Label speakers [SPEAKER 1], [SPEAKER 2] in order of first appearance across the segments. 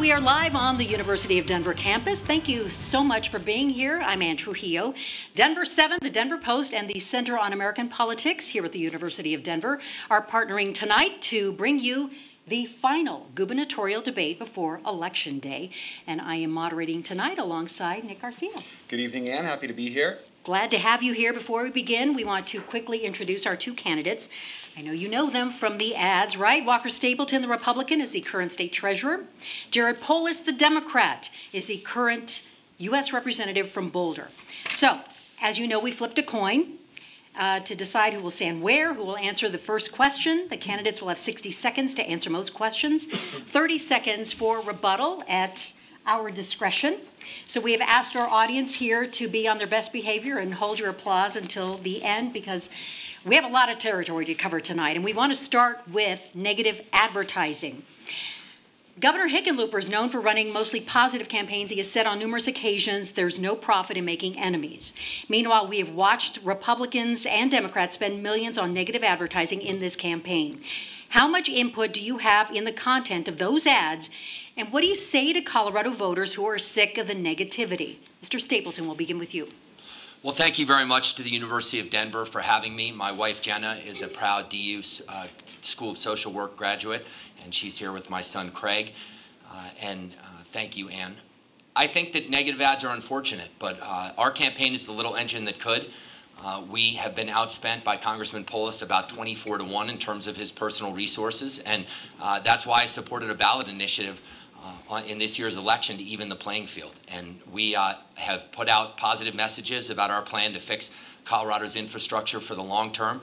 [SPEAKER 1] We are live on the University of Denver campus. Thank you so much for being here. I'm Ann Trujillo. Denver7, the Denver Post, and the Center on American Politics here at the University of Denver are partnering tonight to bring you the final gubernatorial debate before Election Day. And I am moderating tonight alongside Nick Garcia.
[SPEAKER 2] Good evening, Ann. Happy to be here.
[SPEAKER 1] Glad to have you here. Before we begin, we want to quickly introduce our two candidates. I know you know them from the ads, right? Walker Stapleton, the Republican, is the current state treasurer. Jared Polis, the Democrat, is the current U.S. representative from Boulder. So, as you know, we flipped a coin to decide who will stand where, who will answer the first question. The candidates will have 60 seconds to answer most questions, 30 seconds for rebuttal at our discretion. So we have asked our audience here to be on their best behavior and hold your applause until the end, because we have a lot of territory to cover tonight, and we want to start with negative advertising. Governor Hickenlooper is known for running mostly positive campaigns. He has said on numerous occasions there's no profit in making enemies. Meanwhile, we have watched Republicans and Democrats spend millions on negative advertising in this campaign. How much input do you have in the content of those ads, and what do you say to Colorado voters who are sick of the negativity? Mr. Stapleton, we'll begin with you.
[SPEAKER 3] Well, thank you very much to the University of Denver for having me. My wife, Jenna, is a proud DU School of Social Work graduate, and she's here with my son, Craig. Thank you, Ann. I think that negative ads are unfortunate, but our campaign is the little engine that could. We have been outspent by Congressman Polis about 24-1 in terms of his personal resources, and that's why I supported a ballot initiative in this year's election to even the playing field. And we have put out positive messages about our plan to fix Colorado's infrastructure for the long term,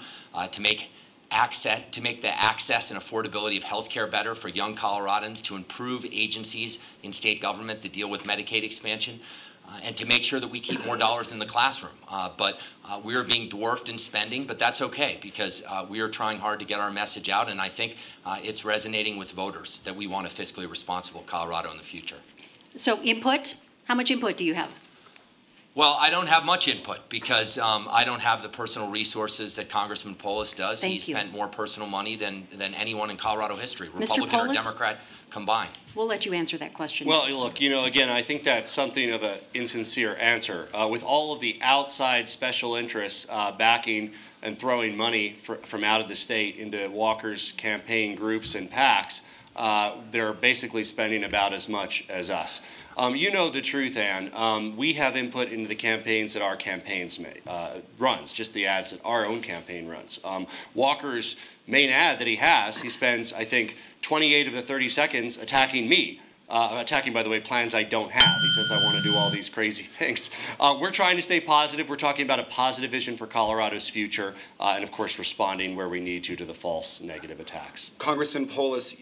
[SPEAKER 3] to make the access and affordability of health care better for young Coloradans, to improve agencies in state government that deal with Medicaid expansion, and to make sure that we keep more dollars in the classroom. But we are being dwarfed in spending, but that's okay, because we are trying hard to get our message out, and I think it's resonating with voters that we want a fiscally responsible Colorado in the future. So
[SPEAKER 1] input, how much input do you have?
[SPEAKER 3] Well, I don't have much input because I don't have the personal resources that Congressman Polis does. He's spent more personal money than anyone in Colorado history, Republican or Democrat combined.
[SPEAKER 1] We'll let you answer that question.
[SPEAKER 4] Well, look, again, I think that's something of an insincere answer. With all of the outside special interests backing and throwing money from out of the state into Walker's campaign groups and PACs, they're basically spending about as much as us. You know the truth, Ann. We have input into the campaigns that our campaigns runs, just the ads that our own campaign runs. Walker's main ad that he spends, I think, 28 of the 30 seconds attacking me. Attacking, by the way, plans I don't have. He says I want to do all these crazy things. We're trying to stay positive. We're talking about a positive vision for Colorado's future, and of course responding where we need to the false negative attacks.
[SPEAKER 2] Congressman Polis,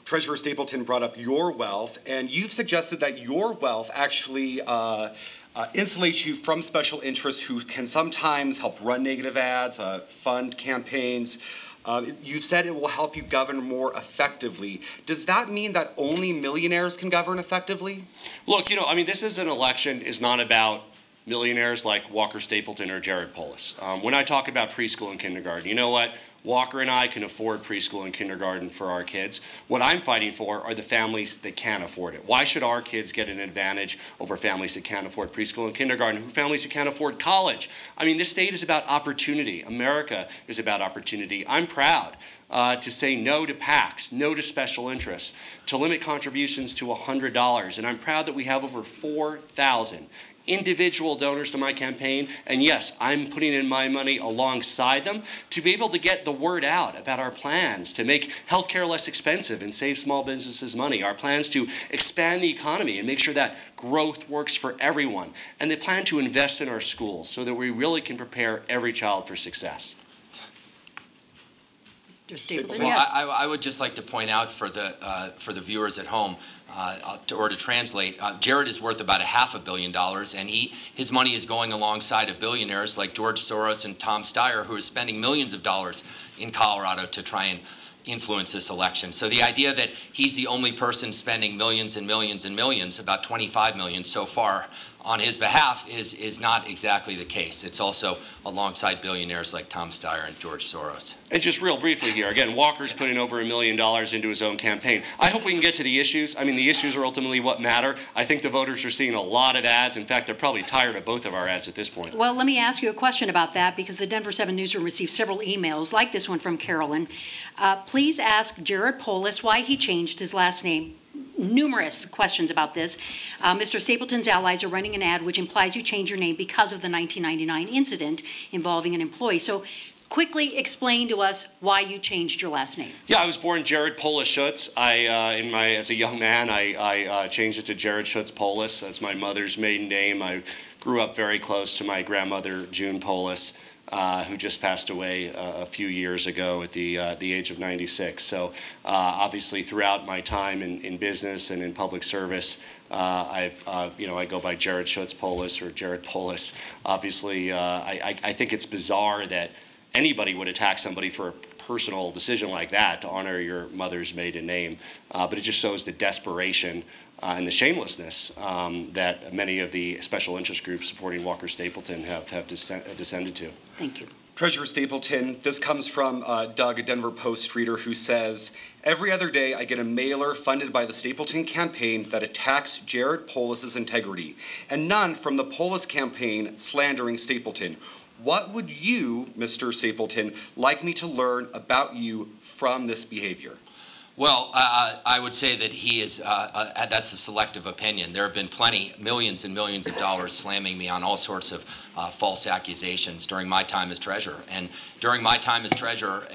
[SPEAKER 2] Treasurer Stapleton brought up your wealth, and you've suggested that your wealth actually insulates you from special interests who can sometimes help run negative ads, fund campaigns. You've said it will help you govern more effectively. Does that mean that only millionaires can govern effectively?
[SPEAKER 4] Look, this is an election is not about millionaires like Walker Stapleton or Jared Polis. When I talk about preschool and kindergarten, you know what? Walker and I can afford preschool and kindergarten for our kids. What I'm fighting for are the families that can't afford it. Why should our kids get an advantage over families that can't afford preschool and kindergarten, families who can't afford college? This state is about opportunity. America is about opportunity. I'm proud to say no to PACs, no to special interests, to limit contributions to $100. And I'm proud that we have over 4,000 individual donors to my campaign, and yes, I'm putting in my money alongside them to be able to get the word out about our plans to make healthcare less expensive and save small businesses money, our plans to expand the economy and make sure that growth works for everyone, and the plan to invest in our schools so that we really can prepare every child for success.
[SPEAKER 1] Mr. Stapleton,
[SPEAKER 3] well,
[SPEAKER 1] yes.
[SPEAKER 3] I would just like to point out for the viewers at home, or to translate, Jared is worth about $500 million, and his money is going alongside of billionaires like George Soros and Tom Steyer, who are spending millions of dollars in Colorado to try and influence this election. So the idea that he's the only person spending millions and millions and millions, about $25 million so far, on his behalf is not exactly the case. It's also alongside billionaires like Tom Steyer and George Soros.
[SPEAKER 4] And just real briefly here, again, Walker's putting over $1 million into his own campaign. I hope we can get to the issues. I mean, the issues are ultimately what matter. I think the voters are seeing a lot of ads. In fact, they're probably tired of both of our ads at this point.
[SPEAKER 1] Well, let me ask you a question about that, because the Denver7 newsroom received several emails like this one from Carolyn. Please ask Jared Polis why he changed his last name. Numerous questions about this. Mr. Stapleton's allies are running an ad which implies you change your name because of the 1999 incident involving an employee. So quickly explain to us why you changed your last name.
[SPEAKER 4] Yeah, I was born Jared Polis Schutz. As a young man, I changed it to Jared Schutz Polis. That's my mother's maiden name. I grew up very close to my grandmother, June Polis, who just passed away a few years ago at the age of 96. So obviously throughout my time in business and in public service, I go by Jared Schutz Polis or Jared Polis. Obviously, I think it's bizarre that anybody would attack somebody for a personal decision like that to honor your mother's maiden name. But it just shows the desperation and the shamelessness that many of the special interest groups supporting Walker Stapleton have descended to.
[SPEAKER 1] Thank you.
[SPEAKER 2] Treasurer Stapleton, this comes from Doug, a Denver Post reader, who says, every other day I get a mailer funded by the Stapleton campaign that attacks Jared Polis's integrity, and none from the Polis campaign slandering Stapleton. What would you, Mr. Stapleton, like me to learn about you from this behavior?
[SPEAKER 3] Well, I would say that he is, that's a selective opinion. There have been millions and millions of dollars slamming me on all sorts of false accusations during my time as treasurer. And during my time as treasurer,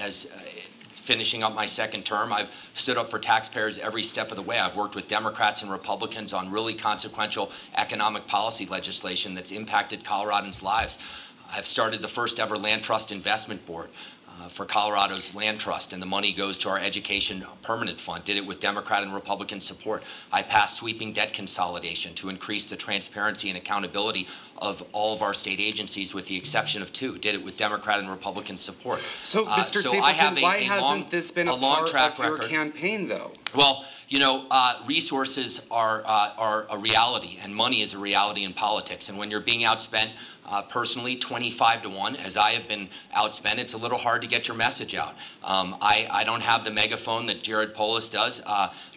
[SPEAKER 3] finishing up my second term, I've stood up for taxpayers every step of the way. I've worked with Democrats and Republicans on really consequential economic policy legislation that's impacted Coloradans' lives. I've started the first ever land trust investment board for Colorado's land trust, and the money goes to our education permanent fund. Did it with Democrat and Republican support. I passed sweeping debt consolidation to increase the transparency and accountability of all of our state agencies with the exception of two. Did it with Democrat and Republican support.
[SPEAKER 2] So, Mr. Stapleton, why hasn't this been a long part of your campaign, though?
[SPEAKER 3] Well, you know, resources are a reality, and money is a reality in politics. And when you're being outspent, personally, 25 to 1, as I have been outspent, it's a little hard to get your message out. I don't have the megaphone that Jared Polis does,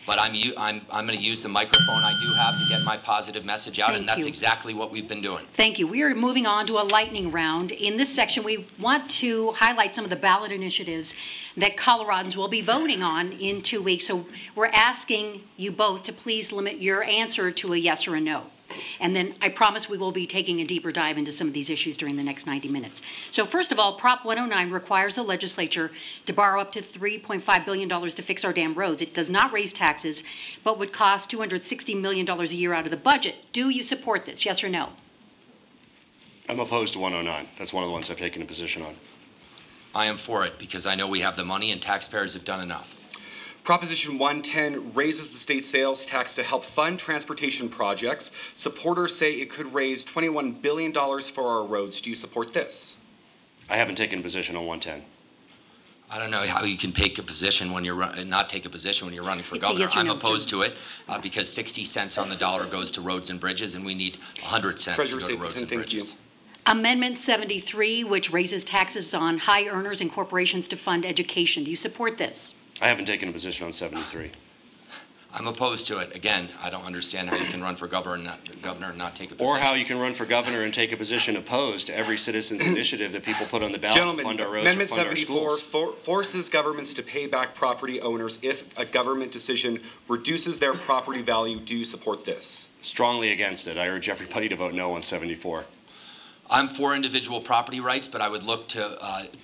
[SPEAKER 3] but I'm going to use the microphone I do have to get my positive message out, and that's exactly what we've been doing.
[SPEAKER 1] Thank you. We are moving on to a lightning round. In this section, we want to highlight some of the ballot initiatives that Coloradans will be voting on in 2 weeks. So we're asking you both to please limit your answer to a yes or a no. And then I promise we will be taking a deeper dive into some of these issues during the next 90 minutes. So first of all, Prop 109 requires the legislature to borrow up to $3.5 billion to fix our damn roads. It does not raise taxes, but would cost $260 million a year out of the budget. Do you support this, yes or no?
[SPEAKER 4] I'm opposed to 109. That's one of the ones I've taken a position on.
[SPEAKER 3] I am for it because I know we have the money and taxpayers have done enough.
[SPEAKER 2] Proposition 110 raises the state sales tax to help fund transportation projects. Supporters say it could raise $21 billion for our roads. Do you support this?
[SPEAKER 4] I haven't taken a position on 110.
[SPEAKER 3] I don't know how you can take a position when you're not take a position when you're running for governor.
[SPEAKER 1] Yes,
[SPEAKER 3] I'm opposed to it because 60 cents on the dollar goes to roads and bridges, and we need 100 cents to go to roads and bridges.
[SPEAKER 1] Amendment 73, which raises taxes on high earners and corporations to fund education. Do you support this?
[SPEAKER 4] I haven't taken a position on 73.
[SPEAKER 3] I'm opposed to it. Again, I don't understand how you can run for governor and not take a position.
[SPEAKER 4] Or how you can run for governor and take a position opposed to every citizen's initiative that people put on the ballot to fund our roads or fund our schools.
[SPEAKER 2] Amendment 74 forces governments to pay back property owners if a government decision reduces their property value. Do you support this?
[SPEAKER 4] Strongly against it. I urge everybody to vote no on 74.
[SPEAKER 3] I'm for individual property rights, but I would look to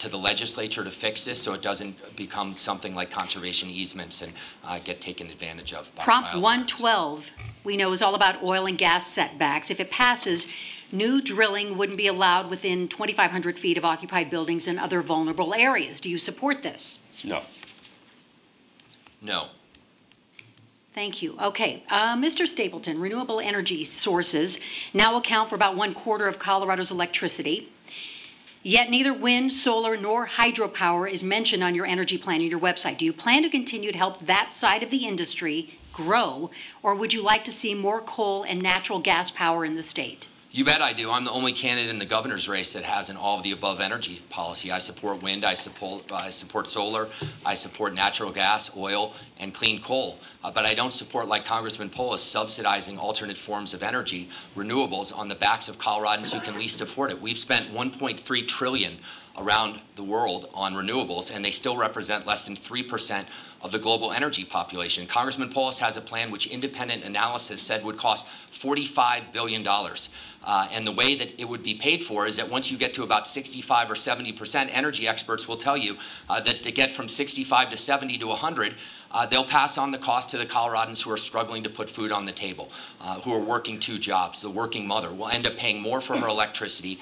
[SPEAKER 3] the legislature to fix this so it doesn't become something like conservation easements and get taken advantage of by
[SPEAKER 1] Prop 112, we know, is all about oil and gas setbacks. If it passes, new drilling wouldn't be allowed within 2,500 feet of occupied buildings and other vulnerable areas. Do you support this?
[SPEAKER 4] No.
[SPEAKER 3] No.
[SPEAKER 1] Thank you. Okay, Mr. Stapleton, renewable energy sources now account for about 1/4 of Colorado's electricity. Yet neither wind, solar, nor hydropower is mentioned on your energy plan or your website. Do you plan to continue to help that side of the industry grow, or would you like to see more coal and natural gas power in the state?
[SPEAKER 3] You bet I do. I'm the only candidate in the governor's race that has an all-of-the-above energy policy. I support wind, I support solar, I support natural gas, oil, and clean coal. But I don't support, like Congressman Polis, subsidizing alternate forms of energy, renewables, on the backs of Coloradans who can least afford it. We've spent $1.3 trillion around the world on renewables, and they still represent less than 3% of the global energy population. Congressman Polis has a plan which independent analysis said would cost $45 billion. And the way that it would be paid for is that once you get to about 65 or 70%, energy experts will tell you that to get from 65 to 70 to 100, they'll pass on the cost to the Coloradans who are struggling to put food on the table, who are working 2 jobs. The working mother will end up paying more for her electricity,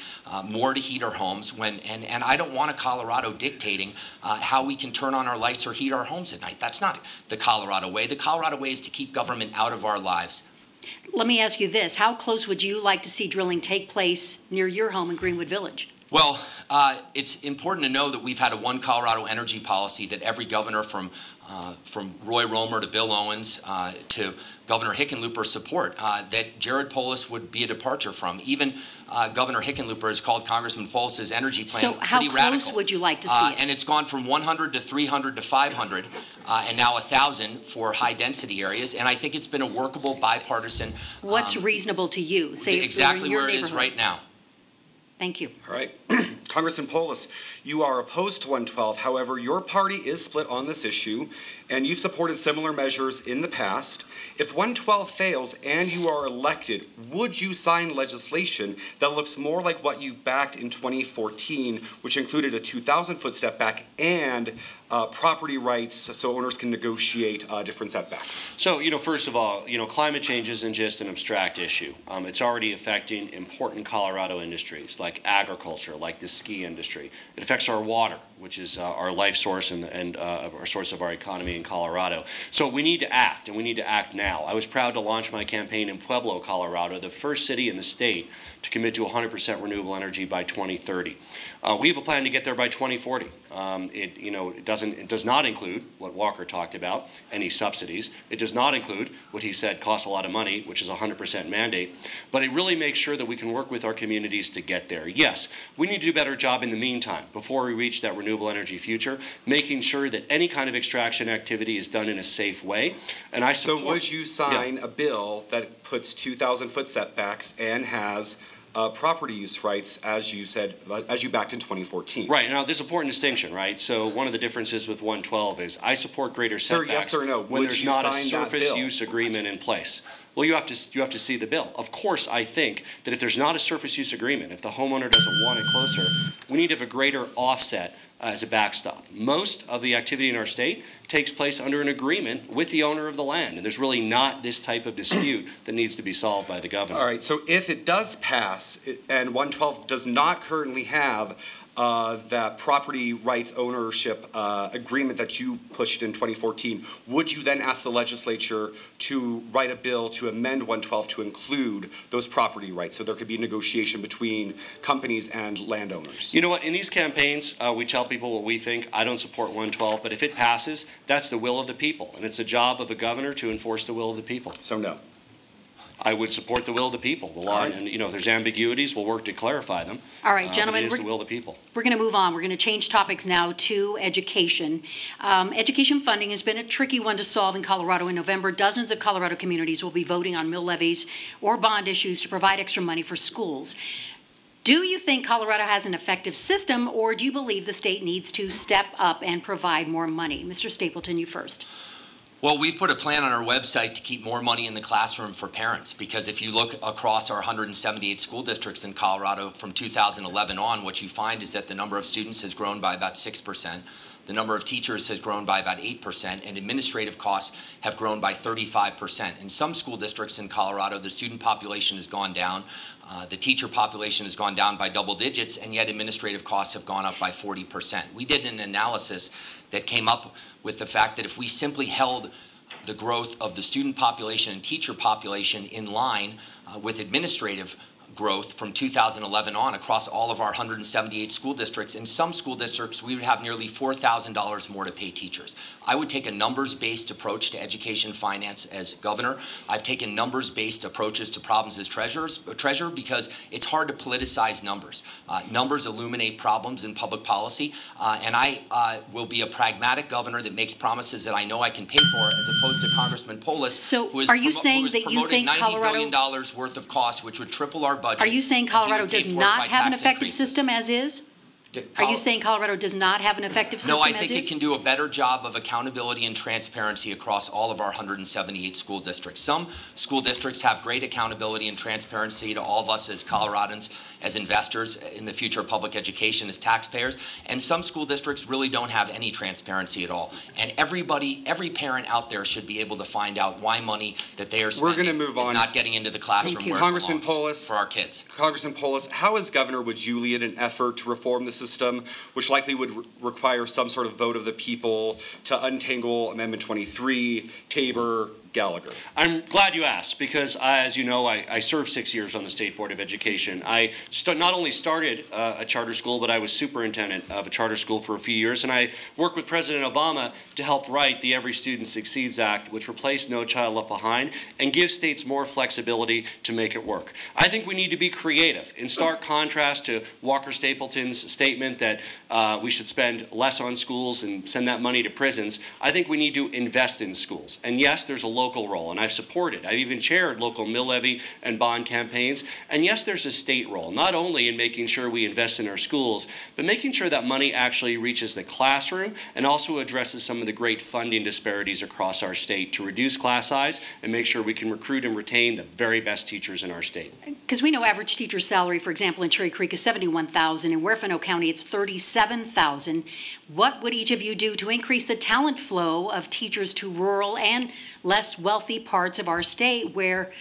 [SPEAKER 3] more to heat her homes. And I don't want a Colorado dictating how we can turn on our lights or heat our homes at night. That's not the Colorado way. The Colorado way is to keep government out of our lives.
[SPEAKER 1] Let me ask you this. How close would you like to see drilling take place near your home in Greenwood Village?
[SPEAKER 3] Well, it's important to know that we've had a One Colorado energy policy that every governor from Roy Romer to Bill Owens to Governor Hickenlooper support, that Jared Polis would be a departure from. Even Governor Hickenlooper has called Congressman Polis's energy plan pretty radical.
[SPEAKER 1] So how close would you like to see it?
[SPEAKER 3] And it's gone from 100 to 300 to 500, and now 1,000 for high-density areas. And I think it's been a workable bipartisan.
[SPEAKER 1] What's reasonable to you? Say
[SPEAKER 3] exactly where it is right now.
[SPEAKER 1] Thank you.
[SPEAKER 2] All right. Congressman Polis, you are opposed to 112. However, your party is split on this issue, and you've supported similar measures in the past. If 112 fails and you are elected, would you sign legislation that looks more like what you backed in 2014, which included a 2,000-foot step back and property rights so owners can negotiate different setbacks?
[SPEAKER 4] So, first of all, climate change isn't just an abstract issue. It's already affecting important Colorado industries like agriculture, like the ski industry. It affects our water, which is our life source and our source of our economy in Colorado. So we need to act, and we need to act now. I was proud to launch my campaign in Pueblo, Colorado, the first city in the state to commit to 100% renewable energy by 2030. We have a plan to get there by 2040. It does not include what Walker talked about, any subsidies. It does not include what he said costs a lot of money, which is a 100% mandate. But it really makes sure that we can work with our communities to get there. Yes, we need to do a better job in the meantime, before we reach that renewable energy future, making sure that any kind of extraction activity is done in a safe way. And I support.
[SPEAKER 2] So would you sign a bill that puts 2,000-foot setbacks and has property use rights, as you said, as you backed in 2014?
[SPEAKER 4] Right. Now, there's an important distinction, right? So one of the differences with 112 is I support greater setbacks
[SPEAKER 2] yes or no?
[SPEAKER 4] when there's not a surface use agreement in place. Well, you have to see the bill. Of course, I think that if there's not a surface use agreement, if the homeowner doesn't want it closer, we need to have a greater offset as a backstop. Most of the activity in our state takes place under an agreement with the owner of the land, and there's really not this type of dispute that needs to be solved by the governor.
[SPEAKER 2] All right, so if it does pass, and 112 does not currently have that property rights ownership agreement that you pushed in 2014, would you then ask the legislature to write a bill to amend 112 to include those property rights so there could be negotiation between companies and landowners?
[SPEAKER 4] You know what? In these campaigns, we tell people what we think. I don't support 112, but if it passes, that's the will of the people, and it's the job of a governor to enforce the will of the people.
[SPEAKER 2] So no.
[SPEAKER 4] I would support the will of the people. The law, and if there's ambiguities, we'll work to clarify them.
[SPEAKER 1] All right, gentlemen,
[SPEAKER 4] it is the will of the people.
[SPEAKER 1] We're going to move on. We're going to change topics now to education. Education funding has been a tricky one to solve in Colorado. In November, dozens of Colorado communities will be voting on mill levies or bond issues to provide extra money for schools. Do you think Colorado has an effective system, or do you believe the state needs to step up and provide more money? Mr. Stapleton, you first.
[SPEAKER 3] Well, we've put a plan on our website to keep more money in the classroom for parents, because if you look across our 178 school districts in Colorado from 2011 on, what you find is that the number of students has grown by about 6%, the number of teachers has grown by about 8%, and administrative costs have grown by 35%. In some school districts in Colorado, the student population has gone down, the teacher population has gone down by double digits, and yet administrative costs have gone up by 40%. We did an analysis that came up with the fact that if we simply held the growth of the student population and teacher population in line with administrative growth from 2011 on across all of our 178 school districts. In some school districts, we would have nearly $4,000 more to pay teachers. I would take a numbers-based approach to education finance as governor. I've taken numbers-based approaches to problems as treasurer because it's hard to politicize numbers. Numbers illuminate problems in public policy, and I will be a pragmatic governor that makes promises that I know I can pay for, as opposed to Congressman Polis, who has promoted $90 billion worth of costs, which would triple our budget.
[SPEAKER 1] Are you saying Colorado does not have an effective system as is? Are you saying Colorado does not have an effective system as is?
[SPEAKER 3] No, I think it can do a better job of accountability and transparency across all of our 178 school districts. Some school districts have great accountability and transparency to all of us as Coloradans, as investors in the future of public education, as taxpayers, and some school districts really don't have any transparency at all. And every parent out there should be able to find out why money that they are spending is not getting into the classroom where
[SPEAKER 2] Congressman
[SPEAKER 3] it belongs
[SPEAKER 2] Polis,
[SPEAKER 3] for our kids.
[SPEAKER 2] Congressman Polis, how as governor would you lead an effort to reform the system, which likely would require some sort of vote of the people to untangle Amendment 23, Tabor, Gallagher?
[SPEAKER 4] I'm glad you asked because, as you know, I served 6 years on the State Board of Education. I not only started a charter school, but I was superintendent of a charter school for a few years, and I worked with President Obama to help write the Every Student Succeeds Act, which replaced No Child Left Behind and gives states more flexibility to make it work. I think we need to be creative. In stark contrast to Walker Stapleton's statement that we should spend less on schools and send that money to prisons, I think we need to invest in schools. And yes, there's a local role, and I've supported. I've even chaired local mill levy and bond campaigns. And yes, there's a state role, not only in making sure we invest in our schools, but making sure that money actually reaches the classroom and also addresses some of the great funding disparities across our state to reduce class size and make sure we can recruit and retain the very best teachers in our state.
[SPEAKER 1] Because we know average teacher salary, for example, in Cherry Creek is $71,000. In Huerfano County, it's $37,000. What would each of you do to increase the talent flow of teachers to rural and less wealthy parts of our state where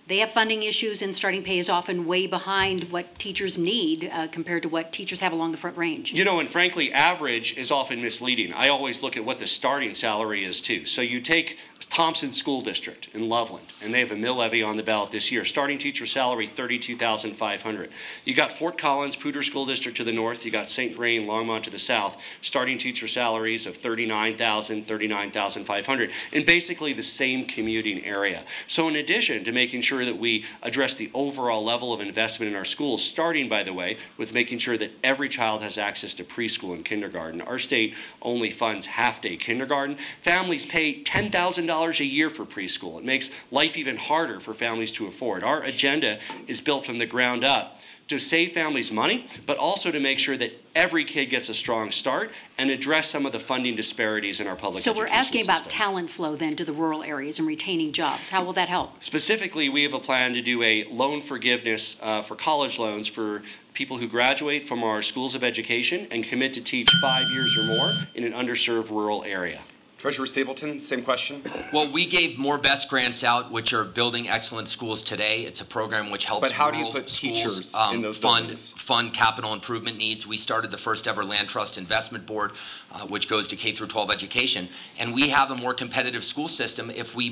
[SPEAKER 1] they have funding issues and starting pay is often way behind what teachers need compared to what teachers have along the Front Range?
[SPEAKER 4] You know, and frankly, average is often misleading. I always look at what the starting salary is, too. So you take Thompson School District in Loveland, and they have a mill levy on the ballot this year. Starting teacher salary, $32,500. You got Fort Collins, Poudre School District to the north. You got St. Vrain, Longmont to the south. Starting teacher salaries of $39,000, $39,500, in basically the same commuting area. So in addition to making sure that we address the overall level of investment in our schools, starting, by the way, with making sure that every child has access to preschool and kindergarten. Our state only funds half-day kindergarten. Families pay $10,000 a year for preschool. It makes life even harder for families to afford. Our agenda is built from the ground up to save families money, but also to make sure that every kid gets a strong start and address some of the funding disparities in our public education system.
[SPEAKER 1] So we're asking about talent flow then to the rural areas and retaining jobs. How will that help?
[SPEAKER 4] Specifically, we have a plan to do a loan forgiveness for college loans for people who graduate from our schools of education and commit to teach 5 years or more in an underserved rural area.
[SPEAKER 2] Treasurer Stapleton, same question.
[SPEAKER 3] Well, we gave more BEST grants out, which are building excellent schools today. It's a program which helps rural schools fund capital improvement needs. We started the first ever Land Trust Investment Board, which goes to K through 12 education. And we have a more competitive school system if we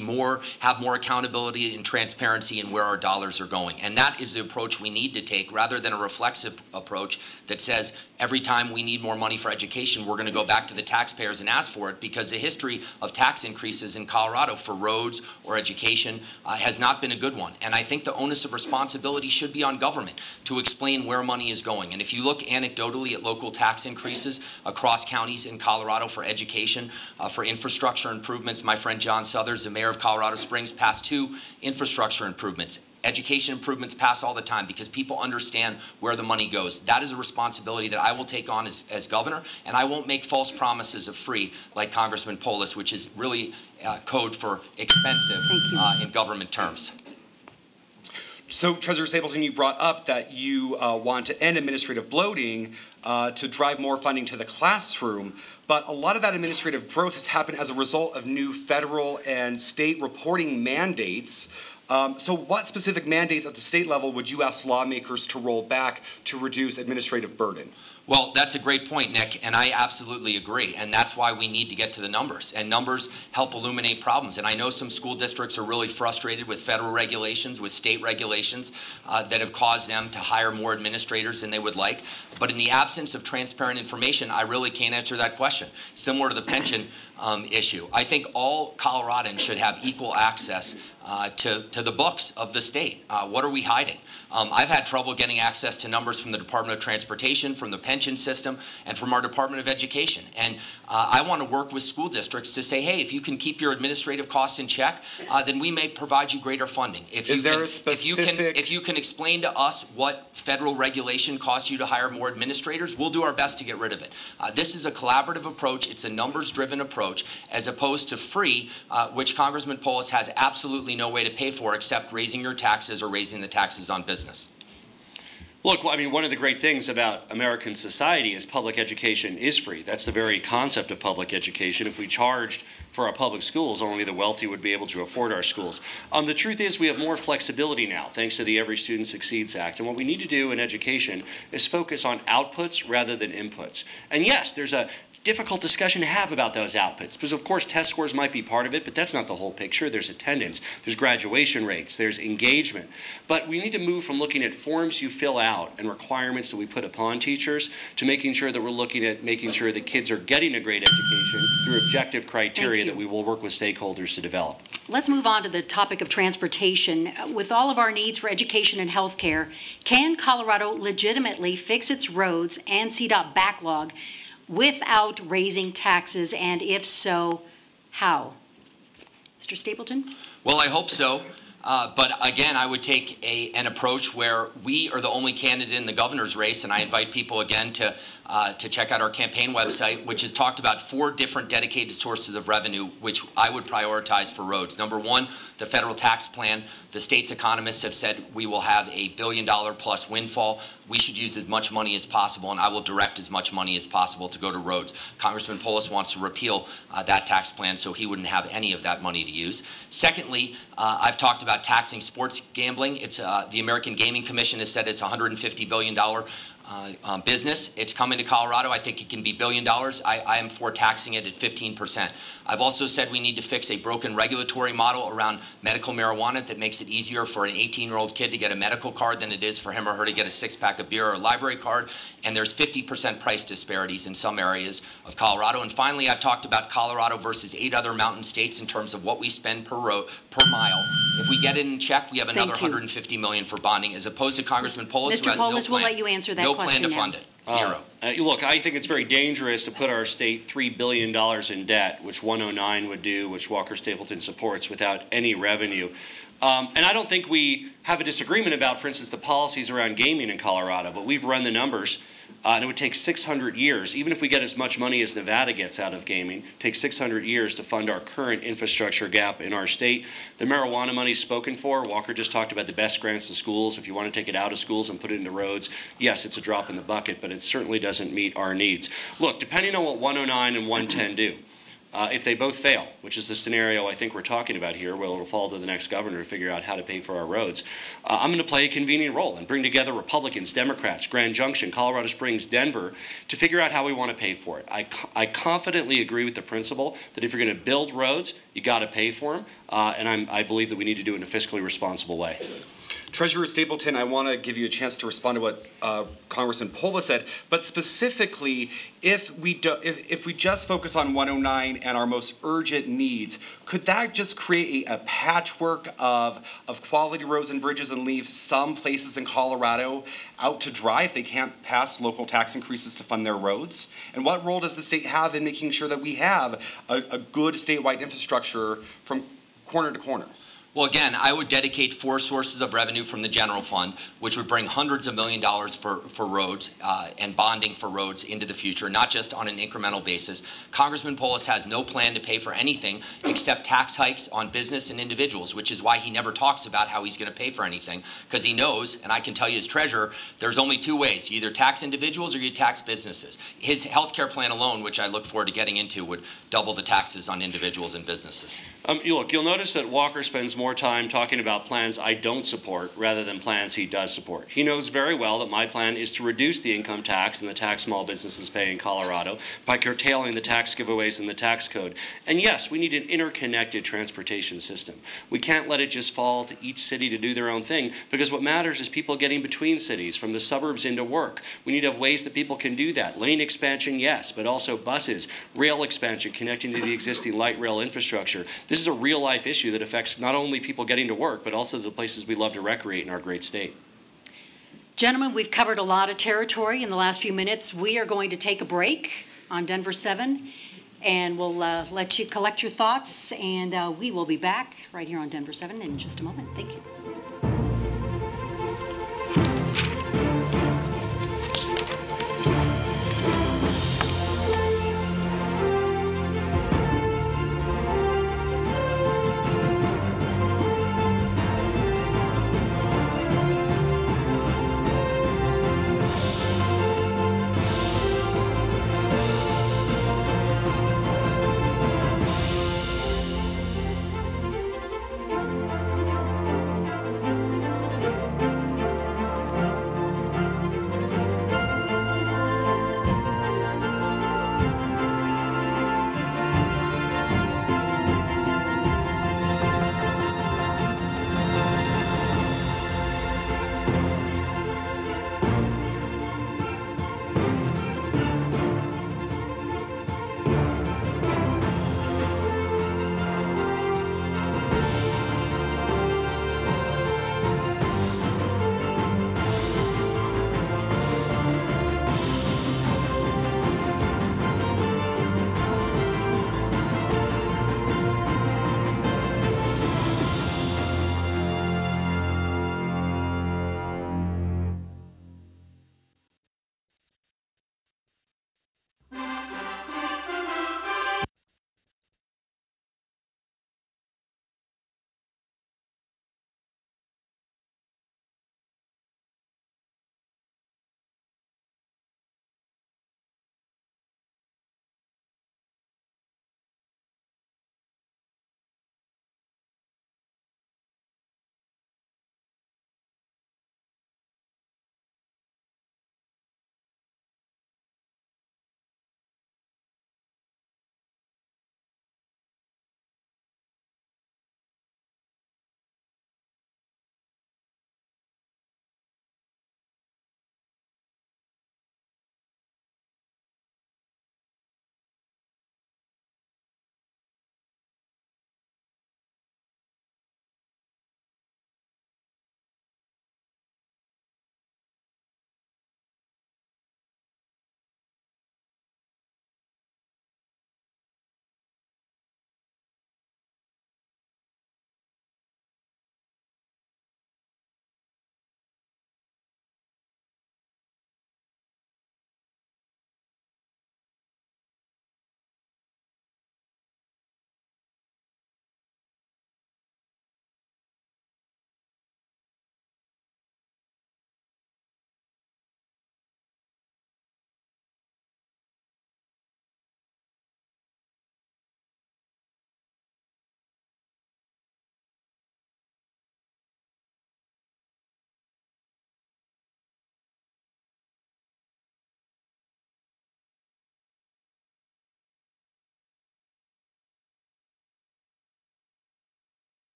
[SPEAKER 3] have more accountability and transparency in where our dollars are going. And that is the approach we need to take, rather than a reflexive approach that says every time we need more money for education, we're going to go back to the taxpayers and ask for it, because the history of tax increases in Colorado for roads or education has not been a good one. And I think the onus of responsibility should be on government to explain where money is going. And if you look anecdotally at local tax increases across counties in Colorado for education, for infrastructure improvements, my friend John Suthers, the mayor of Colorado Springs, passed 2 infrastructure improvements. Education improvements pass all the time because people understand where the money goes. That is a responsibility that I will take on as governor, and I won't make false promises of free like Congressman Polis, which is really code for expensive in government terms.
[SPEAKER 2] So, Treasurer Stapleton, you brought up that you want to end administrative bloating to drive more funding to the classroom, but a lot of that administrative growth has happened as a result of new federal and state reporting mandates. So what specific mandates at the state level would you ask lawmakers to roll back to reduce administrative burden?
[SPEAKER 3] Well, that's a great point, Nick, and I absolutely agree. And that's why we need to get to the numbers. And numbers help illuminate problems. And I know some school districts are really frustrated with federal regulations, with state regulations that have caused them to hire more administrators than they would like. But in the absence of transparent information, I really can't answer that question. Similar to the pension issue, I think all Coloradans should have equal access to the books of the state. What are we hiding? I've had trouble getting access to numbers from the Department of Transportation, from the pension system, and from our Department of Education. And I want to work with school districts to say, hey, if you can keep your administrative costs in check, then we may provide you greater funding. If you can explain to us what federal regulation costs you to hire more administrators, we'll do our best to get rid of it. This is a collaborative approach. It's a numbers-driven approach, as opposed to free, which Congressman Polis has absolutely no way to pay for except raising your taxes or raising the taxes on business.
[SPEAKER 4] Look, I mean, one of the great things about American society is public education is free. That's the very concept of public education. If we charged for our public schools, only the wealthy would be able to afford our schools. The truth is we have more flexibility now, thanks to the Every Student Succeeds Act. And what we need to do in education is focus on outputs rather than inputs. And yes, there's a difficult discussion to have about those outputs, because of course test scores might be part of it, but that's not the whole picture. There's attendance, there's graduation rates, there's engagement. But we need to move from looking at forms you fill out and requirements that we put upon teachers to making sure that we're looking at making sure that kids are getting a great education through objective criteria that we will work with stakeholders to develop.
[SPEAKER 1] Let's move on to the topic of transportation. With all of our needs for education and health care, can Colorado legitimately fix its roads and CDOT backlog without raising taxes, and if so, how? Mr. Stapleton?
[SPEAKER 3] Well, I hope so. But again, I would take an approach where we are the only candidate in the governor's race, and I invite people again to check out our campaign website, which has talked about 4 different dedicated sources of revenue, which I would prioritize for roads. Number 1, the federal tax plan. The state's economists have said we will have a $1 billion plus windfall. We should use as much money as possible, and I will direct as much money as possible to go to roads. Congressman Polis wants to repeal that tax plan, so he wouldn't have any of that money to use. Secondly, I've talked about taxing sports gambling. It's the American Gaming Commission has said it's a $150 billion business. It's coming to Colorado. I think it can be $1 billion. I am for taxing it at 15%. I've also said we need to fix a broken regulatory model around medical marijuana that makes it easier for an 18-year-old kid to get a medical card than it is for him or her to get a 6-pack of beer or a library card. And there's 50% price disparities in some areas of Colorado. And finally, I've talked about Colorado versus 8 other mountain states in terms of what we spend per mile. If we get it in check, we have another $150 million for bonding, as opposed to Congressman Polis, who has no plan.
[SPEAKER 1] We'll let you answer that
[SPEAKER 3] plan to fund it. Zero.
[SPEAKER 4] Look, I think it's very dangerous to put our state $3 billion in debt, which 109 would do, which Walker Stapleton supports, without any revenue. And I don't think we have a disagreement about, for instance, the policies around gaming in Colorado, but we've run the numbers. And it would take 600 years, even if we get as much money as Nevada gets out of gaming, it takes 600 years to fund our current infrastructure gap in our state. The marijuana money is spoken for. Walker just talked about the best grants to schools. If you want to take it out of schools and put it into roads, yes, it's a drop in the bucket, but it certainly doesn't meet our needs. Look, depending on what 109 and 110 do, if they both fail, which is the scenario I think we're talking about here, where it'll fall to the next governor to figure out how to pay for our roads, I'm going to play a convenient role and bring together Republicans, Democrats, Grand Junction, Colorado Springs, Denver, to figure out how we want to pay for it. I confidently agree with the principle that if you're going to build roads, you got to pay for them, and I believe that we need to do it in a fiscally responsible way.
[SPEAKER 2] Treasurer Stapleton, I want to give you a chance to respond to what Congressman Polis said, but specifically, if we just focus on 109 and our most urgent needs, could that just create a patchwork of quality roads and bridges and leave some places in Colorado out to dry if they can't pass local tax increases to fund their roads? And what role does the state have in making sure that we have a good statewide infrastructure from corner to corner?
[SPEAKER 3] Well, again, I would dedicate 4 sources of revenue from the general fund, which would bring hundreds of $1 millions for roads and bonding for roads into the future, not just on an incremental basis. Congressman Polis has no plan to pay for anything except tax hikes on business and individuals, which is why he never talks about how he's going to pay for anything, because he knows, and I can tell you as treasurer, there's only 2 ways. You either tax individuals or you tax businesses. His health care plan alone, which I look forward to getting into, would double the taxes on individuals and businesses.
[SPEAKER 4] Look, you'll notice that Walker spends more time talking about plans I don't support rather than plans he does support. He knows very well that my plan is to reduce the income tax and the tax small businesses pay in Colorado by curtailing the tax giveaways in the tax code. And yes, we need an interconnected transportation system. We can't let it just fall to each city to do their own thing, because what matters is people getting between cities, from the suburbs into work. We need to have ways that people can do that. Lane expansion, yes, but also buses, rail expansion connecting to the existing light rail infrastructure. This is a real-life issue that affects not only people getting to work, but also the places we love to recreate in our great state.
[SPEAKER 1] Gentlemen, we've covered a lot of territory in the last few minutes. We are going to take a break on Denver7, and we'll let you collect your thoughts, and we will be back right here on Denver7 in just a moment. Thank you.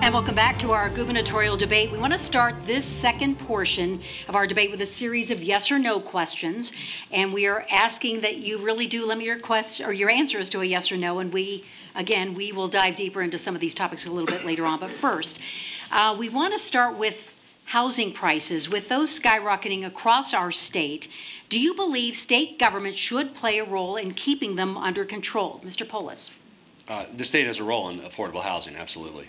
[SPEAKER 1] And welcome back to our gubernatorial debate. We want to start this second portion of our debate with a series of yes or no questions. And we are asking that you really do limit your question or your answers to a yes or no. And we will dive deeper into some of these topics a little bit later on. But first, we want to start with housing prices, with those skyrocketing across our state, do you believe state government should play a role in keeping them under control? Mr. Polis.
[SPEAKER 4] The state has a role in affordable housing, absolutely.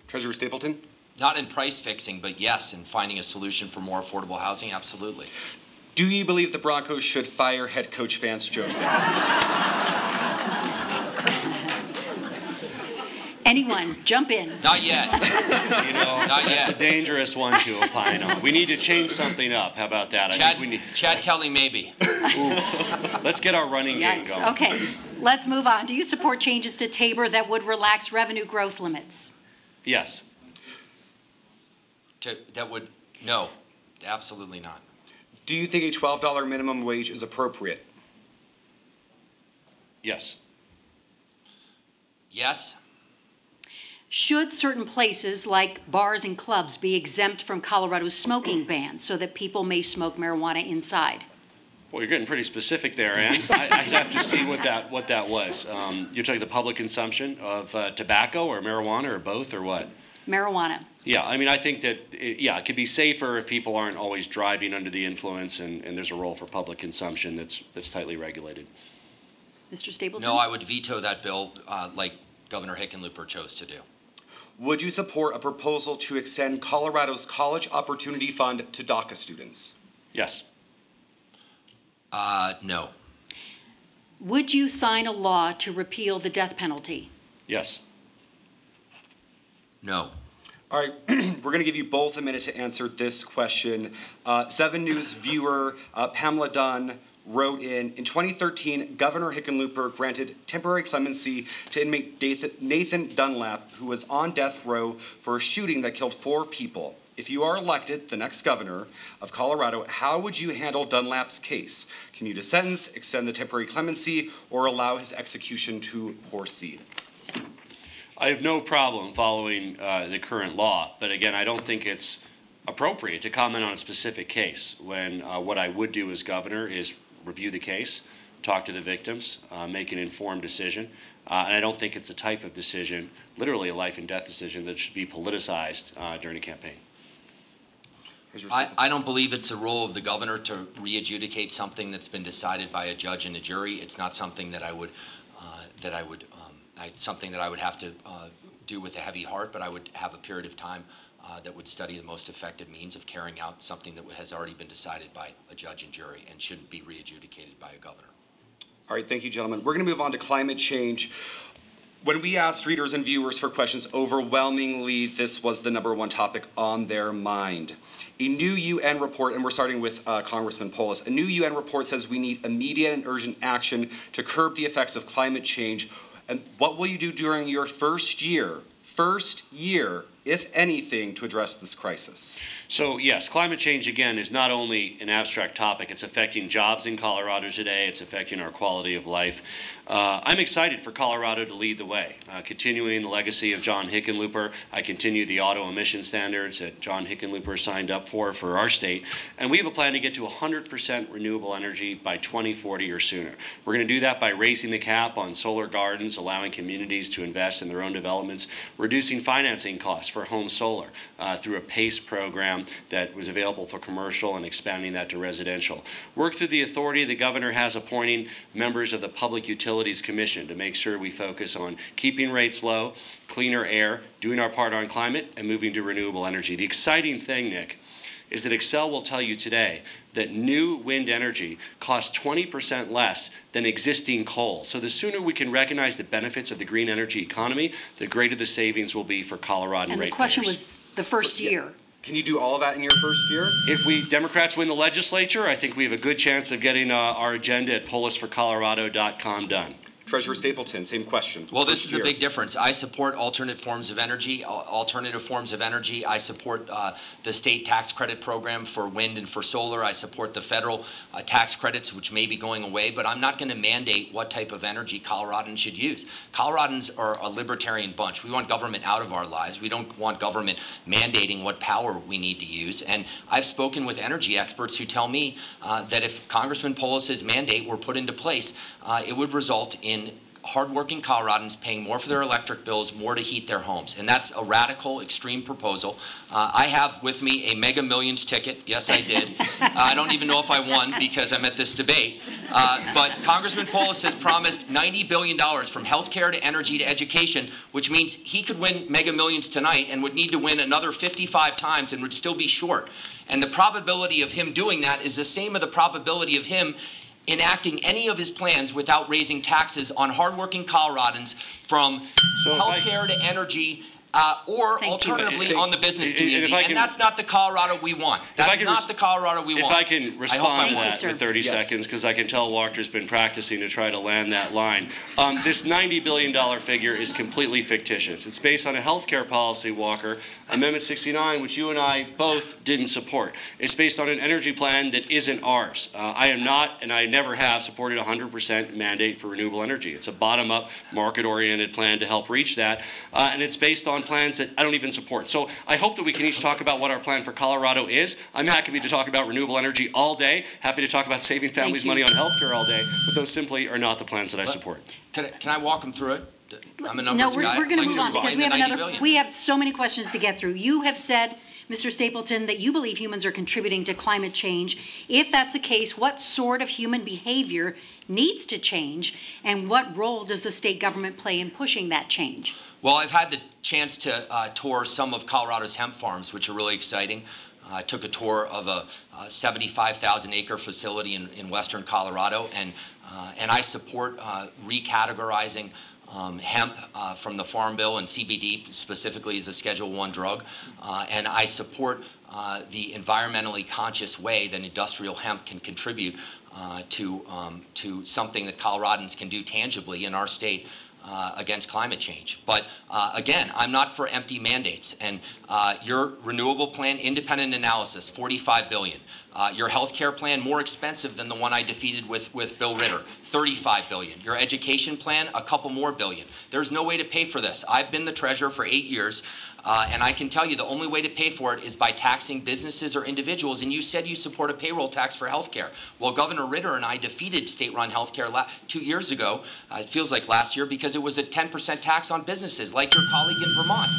[SPEAKER 2] Treasurer Stapleton?
[SPEAKER 3] Not in price fixing, but yes, in finding a solution for more affordable housing, absolutely.
[SPEAKER 2] Do you believe the Broncos should fire head coach Vance Joseph?
[SPEAKER 1] Anyone, jump in.
[SPEAKER 3] Not yet.
[SPEAKER 4] Not yet. It's a dangerous one to opine on. We need to change something up. How about that?
[SPEAKER 3] Chad Kelly, maybe.
[SPEAKER 4] Ooh. Let's get our running game going.
[SPEAKER 1] Okay, let's move on. Do you support changes to Tabor that would relax revenue growth limits?
[SPEAKER 4] Yes.
[SPEAKER 3] No, absolutely not.
[SPEAKER 2] Do you think a $12 minimum wage is appropriate?
[SPEAKER 4] Yes.
[SPEAKER 3] Yes.
[SPEAKER 1] Should certain places like bars and clubs be exempt from Colorado's smoking ban so that people may smoke marijuana inside?
[SPEAKER 4] Well, you're getting pretty specific there, Ann. I'd have to see what that was. You're talking the public consumption of tobacco or marijuana or both or what?
[SPEAKER 1] Marijuana.
[SPEAKER 4] Yeah, I mean, I think that, it could be safer if people aren't always driving under the influence, and there's a role for public consumption that's tightly regulated.
[SPEAKER 1] Mr. Stapleton?
[SPEAKER 3] No, I would veto that bill like Governor Hickenlooper chose to do.
[SPEAKER 2] Would you support a proposal to extend Colorado's College Opportunity Fund to DACA students?
[SPEAKER 4] Yes.
[SPEAKER 3] No.
[SPEAKER 1] Would you sign a law to repeal the death penalty?
[SPEAKER 4] Yes.
[SPEAKER 3] No.
[SPEAKER 2] All right, we're going to give you both a minute to answer this question. 7 News viewer Pamela Dunn wrote in 2013, Governor Hickenlooper granted temporary clemency to inmate Nathan Dunlap, who was on death row for a shooting that killed 4 people. If you are elected the next governor of Colorado, how would you handle Dunlap's case? Commute a sentence, extend the temporary clemency, or allow his execution to proceed?
[SPEAKER 4] I have no problem following the current law, but again, I don't think it's appropriate to comment on a specific case when what I would do as governor is review the case, talk to the victims, make an informed decision, and I don't think it's a type of decision, literally a life and death decision, that should be politicized during a campaign.
[SPEAKER 3] I don't believe it's the role of the governor to re-adjudicate something that's been decided by a judge and a jury. It's not something that I would something that I would have to do with a heavy heart, but I would have a period of time that would study the most effective means of carrying out something that has already been decided by a judge and jury and shouldn't be re-adjudicated by a governor.
[SPEAKER 2] All right, thank you, gentlemen. We're going to move on to climate change. When we asked readers and viewers for questions, overwhelmingly, this was the #1 topic on their mind. A new UN report, and we're starting with Congressman Polis, a new UN report says we need immediate and urgent action to curb the effects of climate change. And what will you do during your first year, if anything, to address this crisis?
[SPEAKER 4] So yes, climate change, again, is not only an abstract topic. It's affecting jobs in Colorado today. It's affecting our quality of life. I'm excited for Colorado to lead the way, continuing the legacy of John Hickenlooper. I continue the auto emission standards that John Hickenlooper signed up for our state. And we have a plan to get to 100% renewable energy by 2040 or sooner. We're going to do that by raising the cap on solar gardens, allowing communities to invest in their own developments, reducing financing costs for home solar through a PACE program that was available for commercial and expanding that to residential. Work through the authority the governor has appointing members of the Public Utilities Commission to make sure we focus on keeping rates low, cleaner air, doing our part on climate, and moving to renewable energy. The exciting thing, Nick, is that Excel will tell you today that new wind energy costs 20% less than existing coal. So the sooner we can recognize the benefits of the green energy economy, the greater the savings will be for Coloradan ratepayers.
[SPEAKER 1] And the question was the first year.
[SPEAKER 2] Can you do all of that in your first year?
[SPEAKER 4] If we Democrats win the legislature, I think we have a good chance of getting our agenda at polisforcolorado.com done.
[SPEAKER 2] Treasurer Stapleton, same question.
[SPEAKER 3] Well, this is a big difference. I support alternative forms of energy. I support the state tax credit program for wind and for solar. I support the federal tax credits, which may be going away, but I'm not going to mandate what type of energy Coloradans should use. Coloradans are a libertarian bunch. We want government out of our lives. We don't want government mandating what power we need to use. And I've spoken with energy experts who tell me that if Congressman Polis's mandate were put into place, it would result in hardworking Coloradans paying more for their electric bills, more to heat their homes. And that's a radical, extreme proposal. I have with me a Mega Millions ticket. Yes, I did. I don't even know if I won because I'm at this debate. But Congressman Polis has promised $90 billion from healthcare to energy to education, which means he could win Mega Millions tonight and would need to win another 55 times and would still be short. And the probability of him doing that is the same as the probability of him enacting any of his plans without raising taxes on hardworking Coloradans from healthcare to energy or alternatively on the business community. And that's not the Colorado we want. That's not the Colorado we want.
[SPEAKER 4] If I can respond to that for 30 seconds, because I can tell Walker's been practicing to try to land that line. This $90 billion figure is completely fictitious. It's based on a health care policy, Walker, Amendment 69, which you and I both didn't support. It's based on an energy plan that isn't ours. I am not, and I never have, supported a 100% mandate for renewable energy. It's a bottom-up, market-oriented plan to help reach that, and it's based on plans that I don't even support. So I hope that we can each talk about what our plan for Colorado is. I'm happy to talk about renewable energy all day, happy to talk about saving families money on health care all day, but those simply are not the plans that I support.
[SPEAKER 3] Can I walk them through it? I'm a numbers guy.
[SPEAKER 1] We're going to move on because we have so many questions to get through. You have said, Mr. Stapleton, that you believe humans are contributing to climate change. If that's the case, what sort of human behavior needs to change, and what role does the state government play in pushing that change?
[SPEAKER 3] Well, I've had the chance to tour some of Colorado's hemp farms, which are really exciting. I took a tour of a 75,000-acre facility in western Colorado, and I support recategorizing hemp from the Farm Bill and CBD specifically as a Schedule I drug, and I support the environmentally conscious way that industrial hemp can contribute to something that Coloradans can do tangibly in our state against climate change. But again, I'm not for empty mandates. And your renewable plan, independent analysis, $45 billion. Your health care plan, more expensive than the one I defeated with Bill Ritter, $35 billion. Your education plan, a couple more billion. There's no way to pay for this. I've been the treasurer for 8 years. And I can tell you the only way to pay for it is by taxing businesses or individuals. And you said you support a payroll tax for health care. Well, Governor Ritter and I defeated state-run health care 2 years ago, it feels like last year, because it was a 10% tax on businesses, like your colleague in Vermont.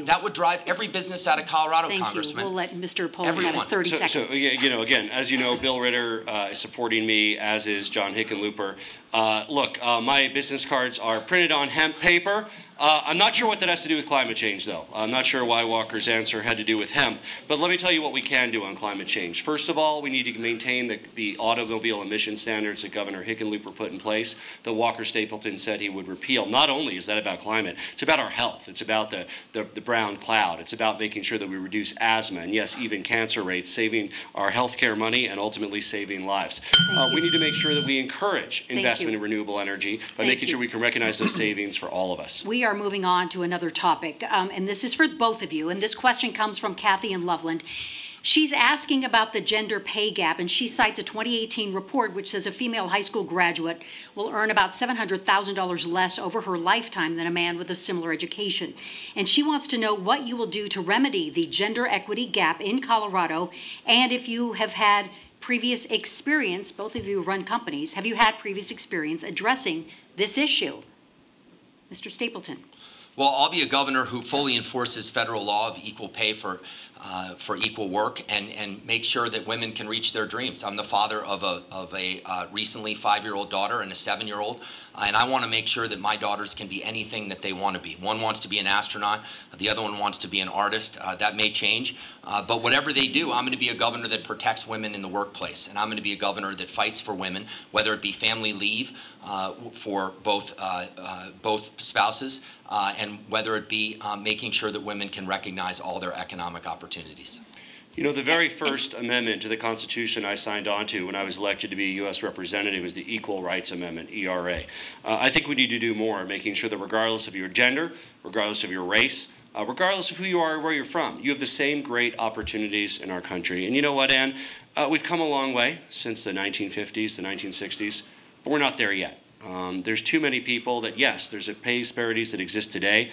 [SPEAKER 3] That would drive every business out of Colorado, Congressman.
[SPEAKER 1] We'll let Mr. Polis have his 30 seconds.
[SPEAKER 4] So, you know, again, as you know, Bill Ritter is supporting me, as is John Hickenlooper. Look, my business cards are printed on hemp paper. I'm not sure what that has to do with climate change, though. I'm not sure why Walker's answer had to do with hemp. But let me tell you what we can do on climate change. First of all, we need to maintain the automobile emission standards that Governor Hickenlooper put in place that Walker Stapleton said he would repeal. Not only is that about climate, it's about our health. It's about the brown cloud. It's about making sure that we reduce asthma and, yes, even cancer rates, saving our health care money and ultimately saving lives. We need to make sure that we encourage investment in renewable energy by making sure we can recognize those savings for all of us.
[SPEAKER 1] We are moving on to another topic, and this is for both of you, and this question comes from Kathy in Loveland. She's asking about the gender pay gap, and she cites a 2018 report which says a female high school graduate will earn about $700,000 less over her lifetime than a man with a similar education. And she wants to know what you will do to remedy the gender equity gap in Colorado, and if you have had previous experience, both of you run companies, have you had previous experience addressing this issue? Mr. Stapleton.
[SPEAKER 3] Well, I'll be a governor who fully enforces federal law of equal pay for equal work and make sure that women can reach their dreams. I'm the father of a recently 5-year-old daughter and a 7-year-old, and I want to make sure that my daughters can be anything that they want to be. One wants to be an astronaut, the other one wants to be an artist. That may change, but whatever they do, I'm going to be a governor that protects women in the workplace, and I'm going to be a governor that fights for women, whether it be family leave for both spouses, and whether it be making sure that women can recognize all their economic opportunities.
[SPEAKER 4] You know, the very first amendment to the Constitution I signed on to when I was elected to be a U.S. representative was the Equal Rights Amendment, ERA. I think we need to do more, making sure that regardless of your gender, regardless of your race, regardless of who you are or where you're from, you have the same great opportunities in our country. And you know what, Ann? We've come a long way since the 1950s, the 1960s, but we're not there yet. There's too many people that, yes, there's a pay disparities that exist today.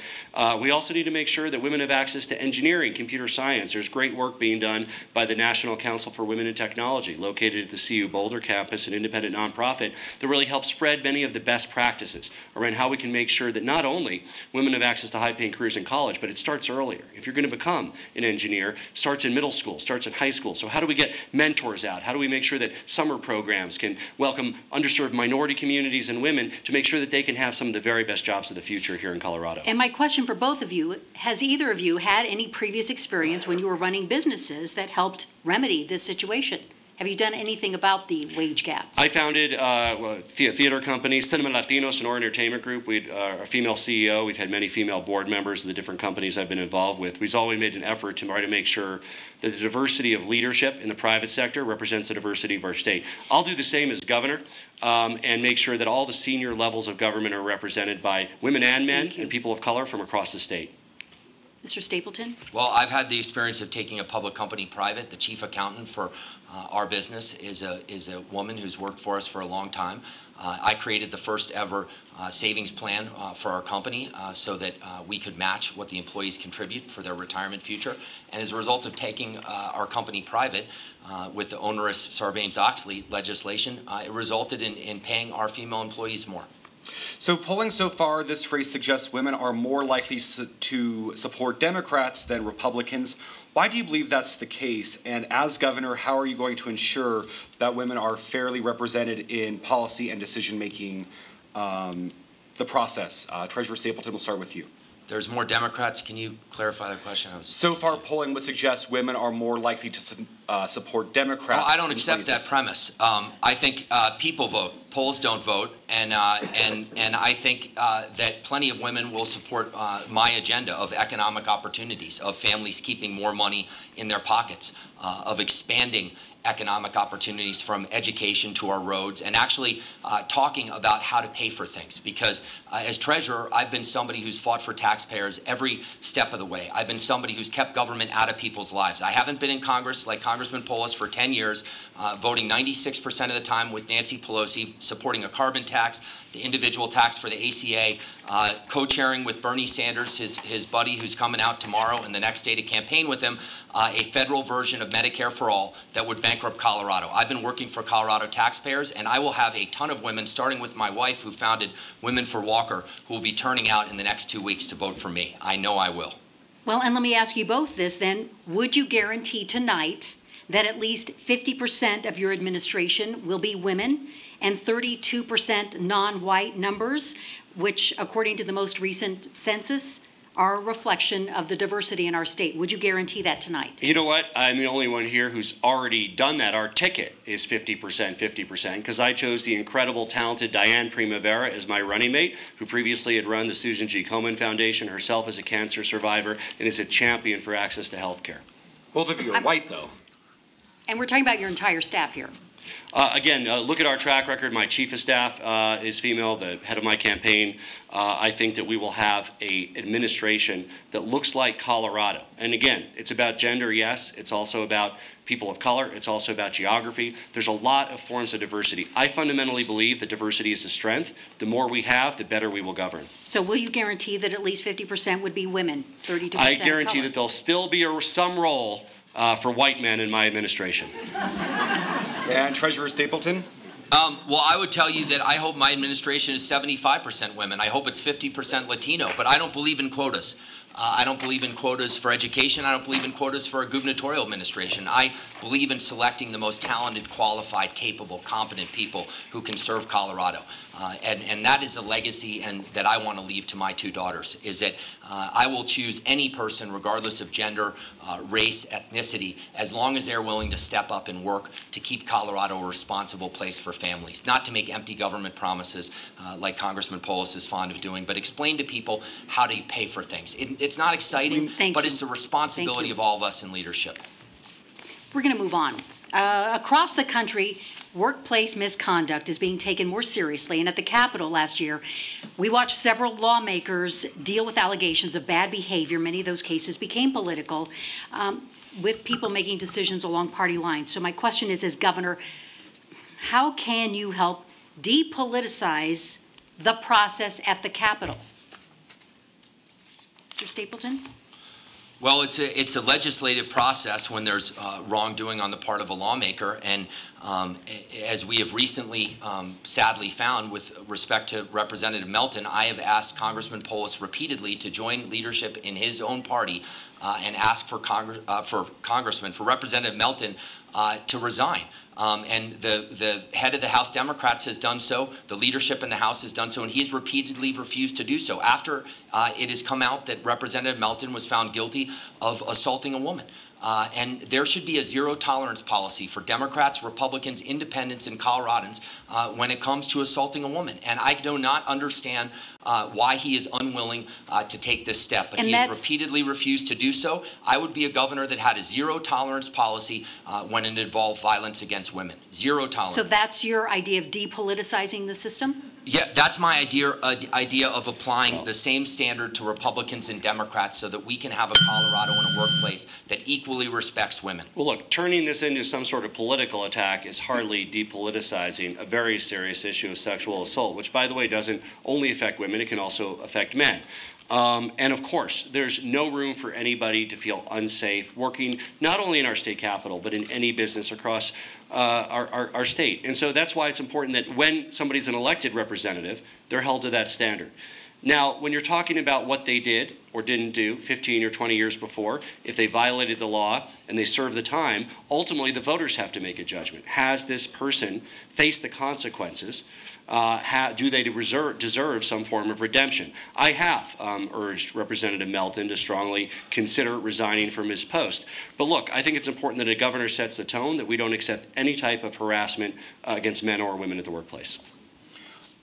[SPEAKER 4] We also need to make sure that women have access to engineering, computer science. There's great work being done by the National Council for Women in Technology, located at the CU Boulder campus, an independent nonprofit that really helps spread many of the best practices around how we can make sure that not only women have access to high-paying careers in college, but it starts earlier. If you're going to become an engineer, it starts in middle school, starts in high school. So how do we get mentors out? How do we make sure that summer programs can welcome underserved minority communities and women to make sure that they can have some of the very best jobs of the future here in Colorado?
[SPEAKER 1] And my question for both of you, has either of you had any previous experience when you were running businesses that helped remedy this situation? Have you done anything about the wage gap?
[SPEAKER 4] I founded a theater company, Cinema Latinos, an entertainment group. We are a female CEO. We've had many female board members of the different companies I've been involved with. We've always made an effort to try to make sure that the diversity of leadership in the private sector represents the diversity of our state. I'll do the same as governor and make sure that all the senior levels of government are represented by women and men and people of color from across the state.
[SPEAKER 1] Mr. Stapleton?
[SPEAKER 3] Well, I've had the experience of taking a public company private. The chief accountant for our business is a woman who's worked for us for a long time. I created the first ever savings plan for our company so that we could match what the employees contribute for their retirement future. And as a result of taking our company private with the onerous Sarbanes-Oxley legislation, it resulted in paying our female employees more.
[SPEAKER 2] So polling so far this race suggests women are more likely to support Democrats than Republicans. Why do you believe that's the case? And as governor, how are you going to ensure that women are fairly represented in policy and decision-making, the process? Treasurer Stapleton, we'll start with you.
[SPEAKER 3] There's more Democrats. Can you clarify the question?
[SPEAKER 2] So far, polling would suggest women are more likely to support Democrats.
[SPEAKER 3] Well, I don't accept that premise. I think people vote. Polls don't vote, and I think that plenty of women will support my agenda of economic opportunities, of families keeping more money in their pockets, of expanding economic opportunities from education to our roads, and actually talking about how to pay for things. Because as treasurer, I've been somebody who's fought for taxpayers every step of the way. I've been somebody who's kept government out of people's lives. I haven't been in Congress like Congressman Polis for 10 years, voting 96% of the time with Nancy Pelosi, supporting a carbon tax, the individual tax for the ACA, co-chairing with Bernie Sanders, his buddy who's coming out tomorrow and the next day to campaign with him, a federal version of Medicare for All that would bankrupt Colorado. I've been working for Colorado taxpayers, and I will have a ton of women, starting with my wife who founded Women for Walker, who will be turning out in the next 2 weeks to vote for me. I know I will.
[SPEAKER 1] Well, and let me ask you both this then. Would you guarantee tonight that at least 50% of your administration will be women and 32% non-white numbers, which, according to the most recent census, are a reflection of the diversity in our state? Would you guarantee that tonight?
[SPEAKER 4] You know what? I'm the only one here who's already done that. Our ticket is 50%, 50%, because I chose the incredible, talented Diane Primavera as my running mate, who previously had run the Susan G. Komen Foundation, herself as a cancer survivor, and is a champion for access to health care.
[SPEAKER 2] Both of you are white, though.
[SPEAKER 1] And we're talking about your entire staff here.
[SPEAKER 4] Again, look at our track record. My chief of staff is female, the head of my campaign. I think that we will have an administration that looks like Colorado. And again, it's about gender, yes. It's also about people of color. It's also about geography. There's a lot of forms of diversity. I fundamentally believe that diversity is a strength. The more we have, the better we will govern.
[SPEAKER 1] So will you guarantee that at least 50% would be women, 32%
[SPEAKER 4] I guarantee
[SPEAKER 1] color?
[SPEAKER 4] that there'll still be some role for white men in my administration.
[SPEAKER 2] And Treasurer Stapleton?
[SPEAKER 3] Well, I would tell you that I hope my administration is 75% women. I hope it's 50% Latino, but I don't believe in quotas. I don't believe in quotas for education. I don't believe in quotas for a gubernatorial administration. I believe in selecting the most talented, qualified, capable, competent people who can serve Colorado. And that is a legacy and that I want to leave to my two daughters, is that I will choose any person, regardless of gender, race, ethnicity, as long as they're willing to step up and work to keep Colorado a responsible place for families, not to make empty government promises like Congressman Polis is fond of doing, but explain to people how to pay for things. It's not exciting, but it's the responsibility of all of us in leadership.
[SPEAKER 1] We're going to move on. Across the country, workplace misconduct is being taken more seriously, and at the Capitol last year, we watched several lawmakers deal with allegations of bad behavior. Many of those cases became political, with people making decisions along party lines. So my question is, as governor, how can you help depoliticize the process at the Capitol? Mr. Stapleton?
[SPEAKER 3] Well, it's a legislative process when there's wrongdoing on the part of a lawmaker, and as we have recently sadly found with respect to Representative Melton, I have asked Congressman Polis repeatedly to join leadership in his own party and ask for Representative Melton to resign. And the head of the House Democrats has done so, the leadership in the House has done so, and he's repeatedly refused to do so after it has come out that Representative Melton was found guilty of assaulting a woman. And there should be a zero-tolerance policy for Democrats, Republicans, Independents, and Coloradans when it comes to assaulting a woman. And I do not understand why he is unwilling to take this step. But he has repeatedly refused to do so. I would be a governor that had a zero-tolerance policy when it involved violence against women. Zero tolerance.
[SPEAKER 1] So that's your idea of depoliticizing the system?
[SPEAKER 3] Yeah, that's my idea of applying the same standard to Republicans and Democrats so that we can have a Colorado in a workplace that equally respects women.
[SPEAKER 4] Well, look, turning this into some sort of political attack is hardly depoliticizing a very serious issue of sexual assault, which, by the way, doesn't only affect women, it can also affect men. And of course, there's no room for anybody to feel unsafe working not only in our state capitol, but in any business across our state. And so that's why it's important that when somebody's an elected representative, they're held to that standard. Now, when you're talking about what they did or didn't do 15 or 20 years before, if they violated the law and they served the time, ultimately the voters have to make a judgment. Has this person faced the consequences? Do they deserve some form of redemption? I have urged Representative Melton to strongly consider resigning from his post. But look, I think it's important that a governor sets the tone, that we don't accept any type of harassment against men or women at the workplace.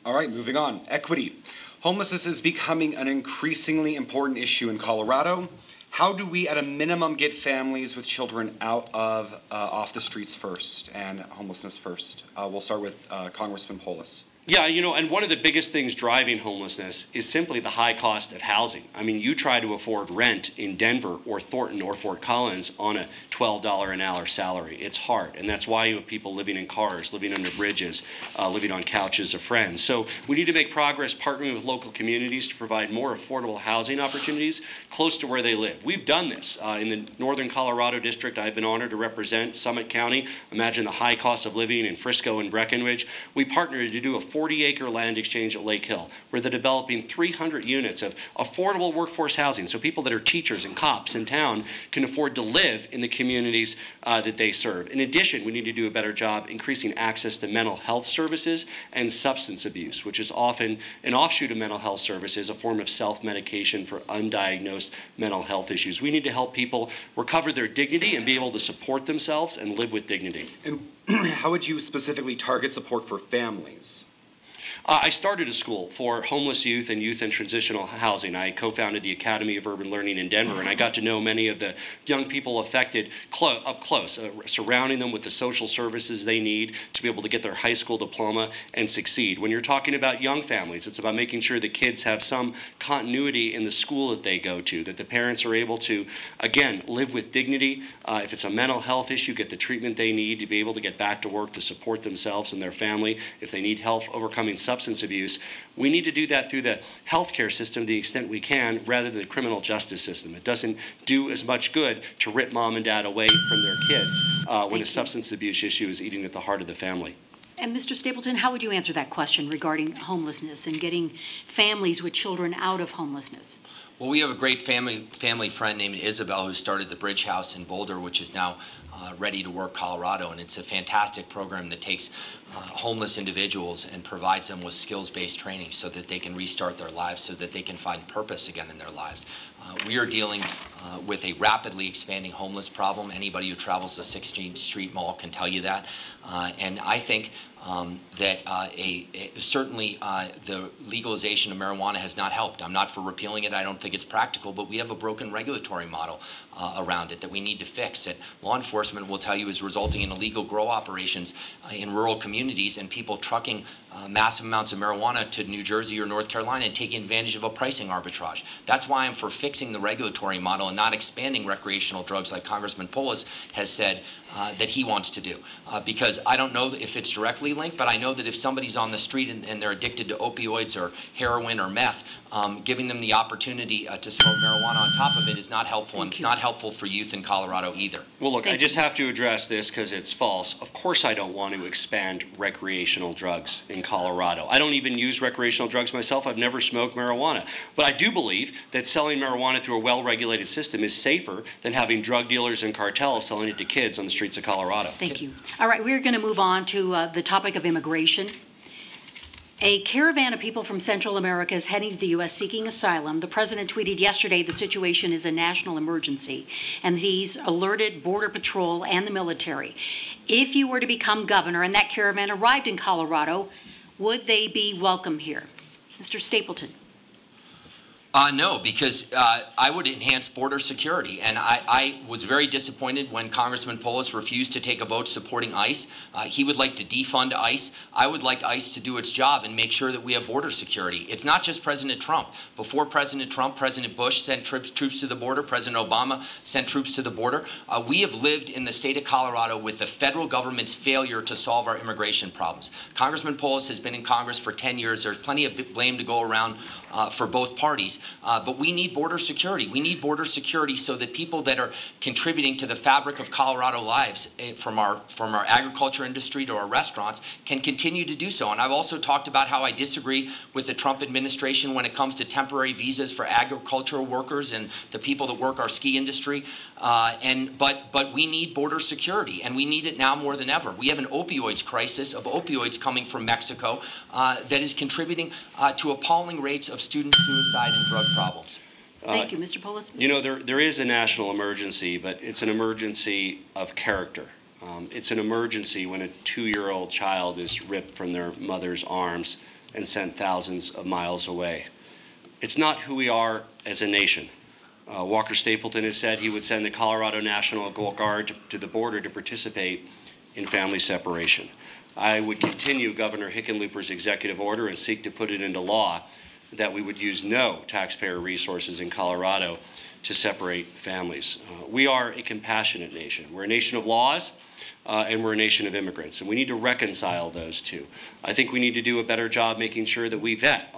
[SPEAKER 2] All right, moving on. Equity. Homelessness is becoming an increasingly important issue in Colorado. How do we, at a minimum, get families with children out of off the streets first and homelessness first? We'll start with Congressman Polis.
[SPEAKER 4] Yeah, you know, and one of the biggest things driving homelessness is simply the high cost of housing. I mean, you try to afford rent in Denver or Thornton or Fort Collins on a $12 an hour salary. It's hard, and that's why you have people living in cars, living under bridges, living on couches of friends. So we need to make progress partnering with local communities to provide more affordable housing opportunities close to where they live. We've done this in the Northern Colorado district. I've been honored to represent Summit County. Imagine the high cost of living in Frisco and Breckenridge. We partnered to do a 40-acre land exchange at Lake Hill, where they're developing 300 units of affordable workforce housing, so people that are teachers and cops in town can afford to live in the communities that they serve. In addition, we need to do a better job increasing access to mental health services and substance abuse, which is often an offshoot of mental health services, a form of self-medication for undiagnosed mental health issues. We need to help people recover their dignity and be able to support themselves and live with dignity.
[SPEAKER 2] And how would you specifically target support for families?
[SPEAKER 4] I started a school for homeless youth and youth in transitional housing. I co-founded the Academy of Urban Learning in Denver, and I got to know many of the young people affected up close, surrounding them with the social services they need to be able to get their high school diploma and succeed. When you're talking about young families, it's about making sure the kids have some continuity in the school that they go to, that the parents are able to, again, live with dignity. If it's a mental health issue, get the treatment they need to be able to get back to work to support themselves and their family. If they need help overcoming substance abuse, we need to do that through the healthcare system to the extent we can, rather than the criminal justice system. It doesn't do as much good to rip mom and dad away from their kids when a substance abuse issue is eating at the heart of the family.
[SPEAKER 1] And Mr. Stapleton, how would you answer that question regarding homelessness and getting families with children out of homelessness?
[SPEAKER 3] Well, we have a great family friend named Isabel who started the Bridge House in Boulder, which is now Ready to Work Colorado, and it's a fantastic program that takes homeless individuals and provides them with skills-based training so that they can restart their lives, so that they can find purpose again in their lives. We are dealing with a rapidly expanding homeless problem. Anybody who travels the 16th Street Mall can tell you that. And I think that certainly the legalization of marijuana has not helped. I'm not for repealing it. I don't think it's practical, but we have a broken regulatory model around it that we need to fix, that law enforcement will tell you is resulting in illegal grow operations in rural communities and people trucking massive amounts of marijuana to New Jersey or North Carolina and taking advantage of a pricing arbitrage. That's why I'm for fixing the regulatory model and not expanding recreational drugs like Congressman Polis has said that he wants to do. Because I don't know if it's directly linked, but I know that if somebody's on the street and they're addicted to opioids or heroin or meth, giving them the opportunity to smoke marijuana on top of it is not helpful, and it's not helpful for youth in Colorado either.
[SPEAKER 4] Well, look, I just have to address this because it's false. Of course I don't want to expand recreational drugs in Colorado. I don't even use recreational drugs myself. I've never smoked marijuana. But I do believe that selling marijuana through a well-regulated system is safer than having drug dealers and cartels selling it to kids on the streets of Colorado.
[SPEAKER 1] Thank you. All right, we're going to move on to the topic of immigration. A caravan of people from Central America is heading to the U.S. seeking asylum. The president tweeted yesterday the situation is a national emergency, and he's alerted Border Patrol and the military. If you were to become governor and that caravan arrived in Colorado, would they be welcome here? Mr. Stapleton.
[SPEAKER 3] No, because I would enhance border security, and I was very disappointed when Congressman Polis refused to take a vote supporting ICE. He would like to defund ICE. I would like ICE to do its job and make sure that we have border security. It's not just President Trump. Before President Trump, President Bush sent troops to the border. President Obama sent troops to the border. We have lived in the state of Colorado with the federal government's failure to solve our immigration problems. Congressman Polis has been in Congress for 10 years. There's plenty of blame to go around for both parties. But we need border security. We need border security so that people that are contributing to the fabric of Colorado lives, from our agriculture industry to our restaurants, can continue to do so. And I've also talked about how I disagree with the Trump administration when it comes to temporary visas for agricultural workers and the people that work our ski industry. But we need border security, and we need it now more than ever. We have an opioids crisis of opioids coming from Mexico that is contributing to appalling rates of student suicide and drug problems.
[SPEAKER 1] Thank you. Mr. Polis?
[SPEAKER 4] You know, there is a national emergency, but it's an emergency of character. It's an emergency when a 2-year-old child is ripped from their mother's arms and sent thousands of miles away. It's not who we are as a nation. Walker Stapleton has said he would send the Colorado National Guard to the border to participate in family separation. I would continue Governor Hickenlooper's executive order and seek to put it into law that we would use no taxpayer resources in Colorado to separate families. We are a compassionate nation. We're a nation of laws, and we're a nation of immigrants, and we need to reconcile those two. I think we need to do a better job making sure that we vet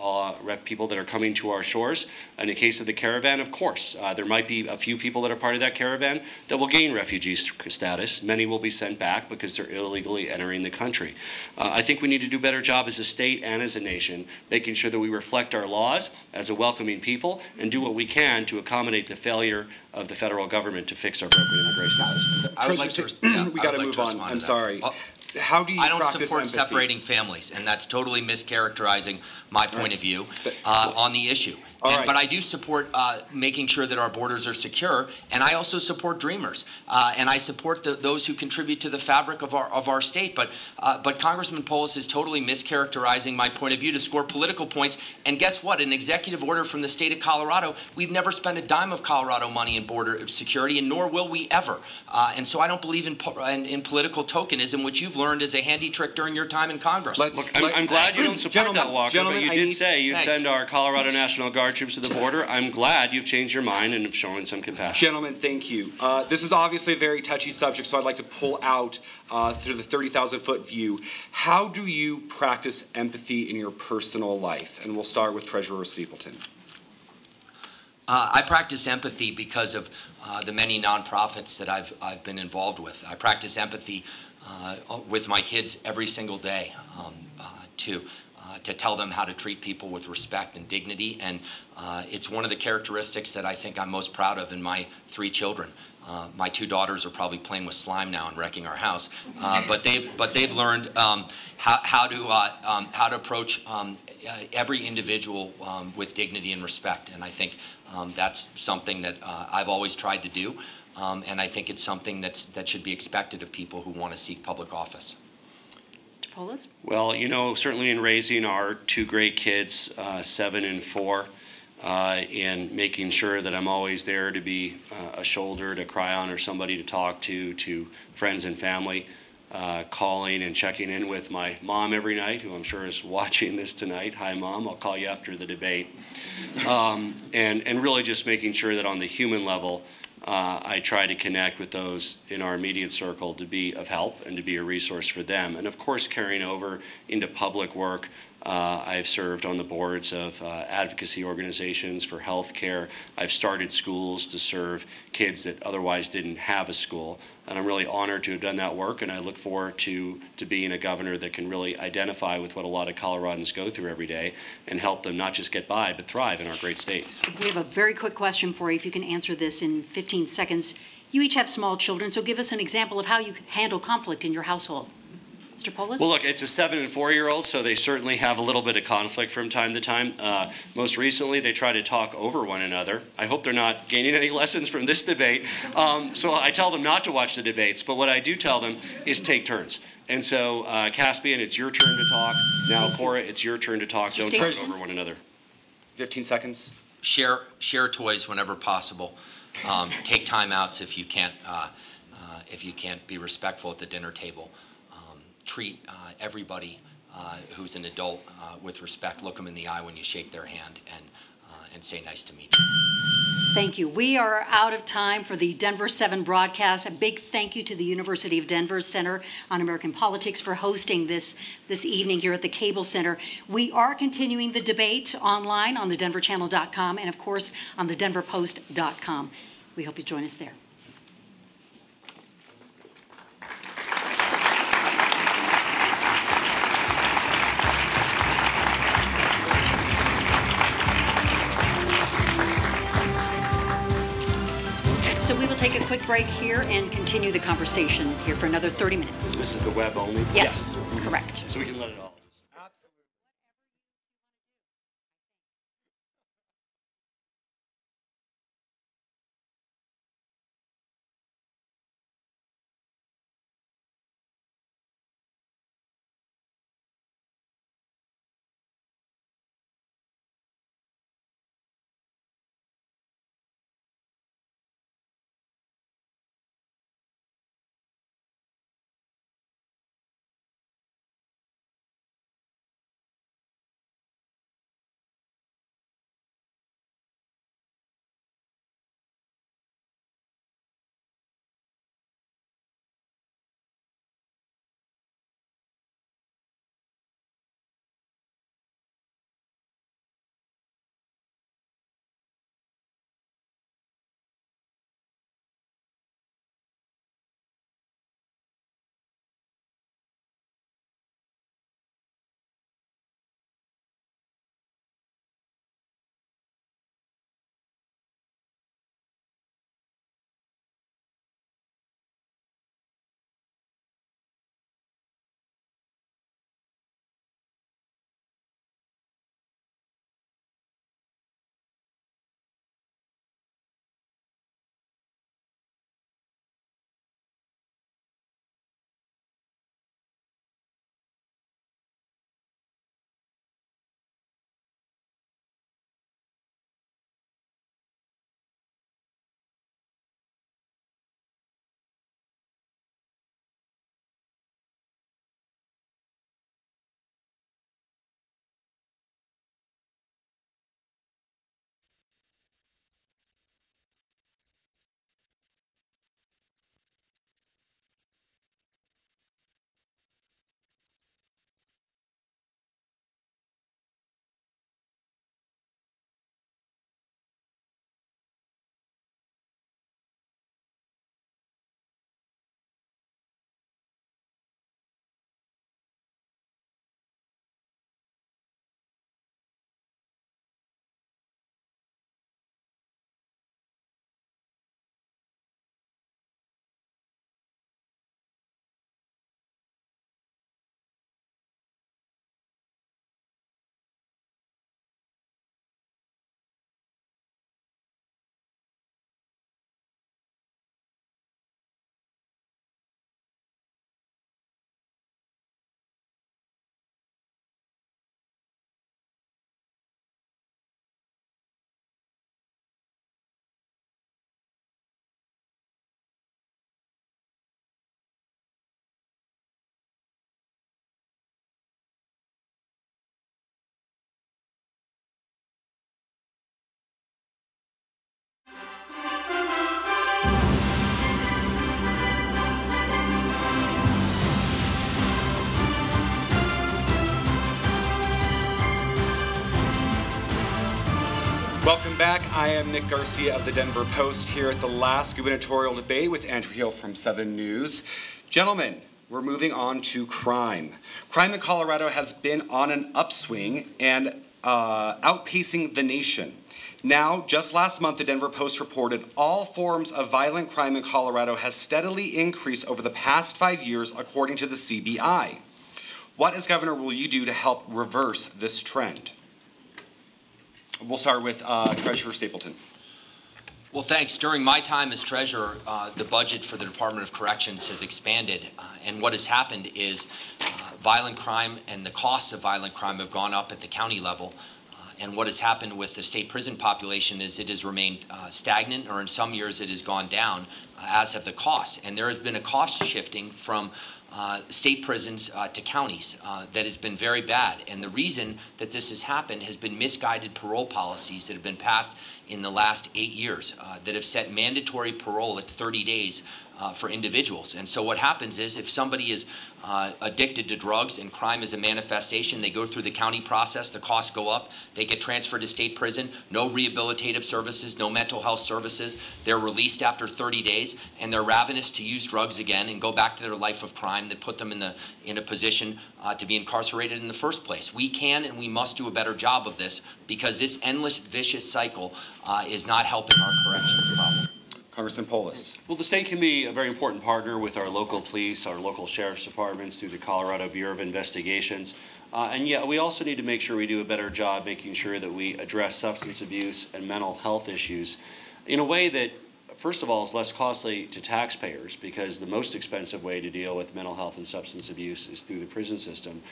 [SPEAKER 4] people that are coming to our shores. In the case of the caravan, of course, there might be a few people that are part of that caravan that will gain refugee status. Many will be sent back because they're illegally entering the country. I think we need to do a better job as a state and as a nation, making sure that we reflect our laws as a welcoming people and do what we can to accommodate the failure of the federal government to fix our broken immigration system.
[SPEAKER 2] I would like to, we got to move on. I'm sorry. How do you
[SPEAKER 3] I don't
[SPEAKER 2] practice
[SPEAKER 3] support
[SPEAKER 2] empathy?
[SPEAKER 3] separating families, and that's totally mischaracterizing my point of view on the issue. But I do support making sure that our borders are secure, and I also support dreamers, and I support those who contribute to the fabric of our state. But Congressman Polis is totally mischaracterizing my point of view to score political points. And guess what? An executive order from the state of Colorado. We've never spent a dime of Colorado money in border security, and nor will we ever. And so I don't believe in political tokenism, which you've learned as a handy trick during your time in Congress.
[SPEAKER 4] Look, I'm glad you don't support that, Walker, but you did say you'd send our Colorado National Guard troops to the border. I'm glad you've changed your mind and have shown some compassion.
[SPEAKER 2] Gentlemen, thank you. This is obviously a very touchy subject, so I'd like to pull out through the 30,000-foot view. How do you practice empathy in your personal life? And we'll start with Treasurer Stapleton.
[SPEAKER 3] I practice empathy because of the many nonprofits that I've been involved with. I practice empathy with my kids every single day to tell them how to treat people with respect and dignity, and it's one of the characteristics that I think I'm most proud of in my 3 children. My 2 daughters are probably playing with slime now and wrecking our house, but they've learned how to approach every individual with dignity and respect, and I think that's something that I've always tried to do, and I think it's something that should be expected of people who want to seek public office.
[SPEAKER 1] Polis?
[SPEAKER 4] Well, you know, certainly in raising our 2 great kids, 7 and 4, and making sure that I'm always there to be a shoulder to cry on or somebody to talk to friends and family, calling and checking in with my mom every night, who I'm sure is watching this tonight. Hi, Mom. I'll call you after the debate. And really just making sure that on the human level, I try to connect with those in our immediate circle to be of help and to be a resource for them. And of course, carrying over into public work, I've served on the boards of advocacy organizations for health care. I've started schools to serve kids that otherwise didn't have a school. And I'm really honored to have done that work, and I look forward to being a governor that can really identify with what a lot of Coloradans go through every day and help them not just get by, but thrive in our great state.
[SPEAKER 1] We have a very quick question for you, if you can answer this in 15 seconds. You each have small children, so give us an example of how you handle conflict in your household. Mr. Polis?
[SPEAKER 4] Well, look, it's a 7- and 4-year-old, so they certainly have a little bit of conflict from time to time. Most recently, they try to talk over one another. I hope they're not gaining any lessons from this debate. So I tell them not to watch the debates, but what I do tell them is take turns. And so, Caspian, it's your turn to talk. Now, Cora, it's your turn to talk. Don't talk over one another.
[SPEAKER 2] 15 seconds.
[SPEAKER 3] Share toys whenever possible. Take timeouts if you can't be respectful at the dinner table. Treat everybody who's an adult with respect. Look them in the eye when you shake their hand, and say nice to meet you.
[SPEAKER 1] Thank you. We are out of time for the Denver7 broadcast. A big thank you to the University of Denver Center on American Politics for hosting this evening here at the Cable Center. We are continuing the debate online on the denverchannel.com and, of course, on the denverpost.com. We hope you join us there. So we will take a quick break here and continue the conversation here for another 30 minutes.
[SPEAKER 4] This is the web only?
[SPEAKER 1] Yes, correct.
[SPEAKER 4] So we can let it all.
[SPEAKER 2] Welcome back. I am Nick Garcia of the Denver Post here at the last gubernatorial debate with Andrew Hill from 7 News. Gentlemen, we're moving on to crime. Crime in Colorado has been on an upswing and outpacing the nation. Now, just last month, the Denver Post reported all forms of violent crime in Colorado has steadily increased over the past 5 years, according to the CBI. What, as governor, will you do to help reverse this trend? We'll start with Treasurer Stapleton.
[SPEAKER 3] Well, thanks. During my time as treasurer, the budget for the Department of Corrections has expanded. And what has happened is violent crime and the costs of violent crime have gone up at the county level. And what has happened with the state prison population is it has remained stagnant, or in some years it has gone down, as have the costs. And there has been a cost shifting from state prisons to counties that has been very bad. And the reason that this has happened has been misguided parole policies that have been passed in the last 8 years that have set mandatory parole at 30 days for individuals. And so what happens is if somebody is addicted to drugs and crime is a manifestation, they go through the county process, the costs go up, they get transferred to state prison, no rehabilitative services, no mental health services, they're released after 30 days, and they're ravenous to use drugs again and go back to their life of crime that put them in a position to be incarcerated in the first place. We can and we must do a better job of this, because this endless vicious cycle is not helping our corrections problem.
[SPEAKER 2] Congressman Polis.
[SPEAKER 4] Well, the state can be a very important partner with our local police, our local sheriff's departments through the Colorado Bureau of Investigations. And yet we also need to make sure we do a better job making sure that we address substance abuse and mental health issues in a way that, first of all, is less costly to taxpayers, because the most expensive way to deal with mental health and substance abuse is through the prison system.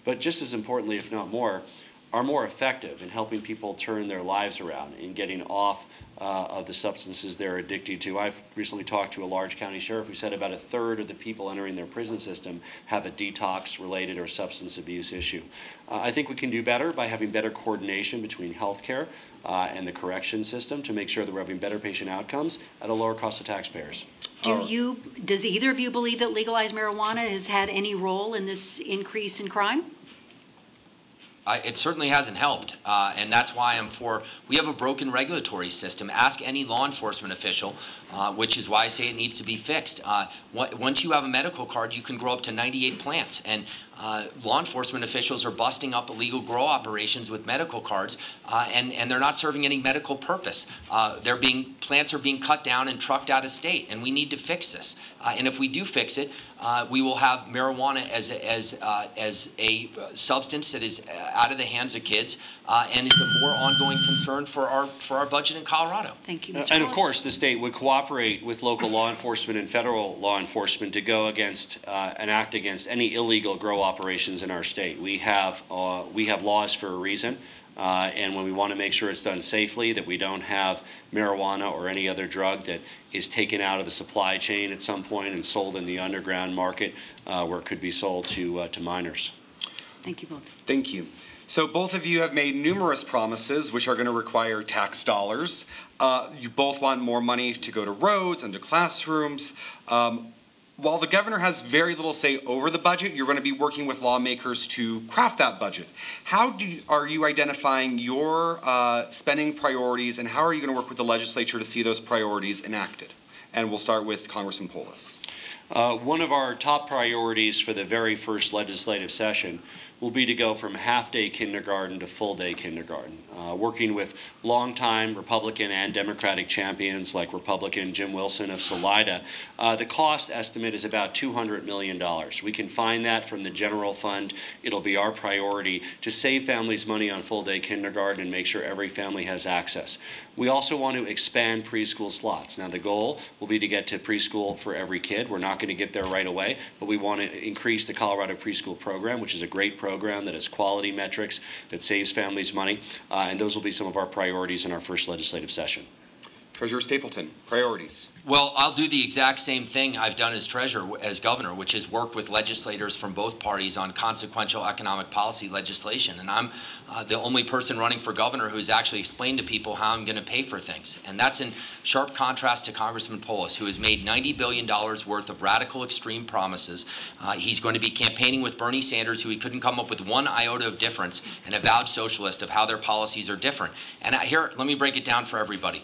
[SPEAKER 4] But just as importantly, if not more, are more effective in helping people turn their lives around and getting off of the substances they're addicted to. I've recently talked to a large county sheriff who said about 1/3 of the people entering their prison system have a detox-related or substance abuse issue. I think we can do better by having better coordination between healthcare and the correction system to make sure that we're having better patient outcomes at a lower cost to taxpayers.
[SPEAKER 1] Does either of you believe that legalized marijuana has had any role in this increase in crime?
[SPEAKER 3] It certainly hasn't helped, and that's why I'm for, we have a broken regulatory system. Ask any law enforcement official, which is why I say it needs to be fixed. Once you have a medical card, you can grow up to 98 plants, and law enforcement officials are busting up illegal grow operations with medical cards, and they're not serving any medical purpose. Plants are being cut down and trucked out of state, and we need to fix this. And if we do fix it, we will have marijuana as a substance that is out of the hands of kids and is a more ongoing concern for our budget in Colorado.
[SPEAKER 1] Thank you, Mr.
[SPEAKER 4] And of course, the state would cooperate with local law enforcement and federal law enforcement to go against and act against any illegal grow operations in our state. We have laws for a reason. And when we want to make sure it's done safely, that we don't have marijuana or any other drug that is taken out of the supply chain at some point and sold in the underground market where it could be sold to minors.
[SPEAKER 1] Thank you both.
[SPEAKER 2] Thank you. So both of you have made numerous promises which are going to require tax dollars. You both want more money to go to roads and to classrooms. While the governor has very little say over the budget, you're going to be working with lawmakers to craft that budget. How are you identifying your spending priorities, and how are you going to work with the legislature to see those priorities enacted? And we'll start with Congressman Polis.
[SPEAKER 4] One of our top priorities for the very first legislative session will be to go from half-day kindergarten to full-day kindergarten. Working with longtime Republican and Democratic champions like Republican Jim Wilson of Salida, the cost estimate is about $200 million. We can find that from the general fund. It'll be our priority to save families money on full-day kindergarten and make sure every family has access. We also want to expand preschool slots. Now, the goal will be to get to preschool for every kid. We're not going to get there right away, but we want to increase the Colorado preschool program, which is a great program that has quality metrics, that saves families money, and those will be some of our priorities in our first legislative session.
[SPEAKER 2] Treasurer Stapleton, priorities.
[SPEAKER 3] Well, I'll do the exact same thing I've done as governor, which is work with legislators from both parties on consequential economic policy legislation. And I'm the only person running for governor who's actually explained to people how I'm going to pay for things. And that's in sharp contrast to Congressman Polis, who has made $90 billion worth of radical extreme promises. He's going to be campaigning with Bernie Sanders, who he couldn't come up with one iota of difference, an avowed socialist of how their policies are different. And here, let me break it down for everybody.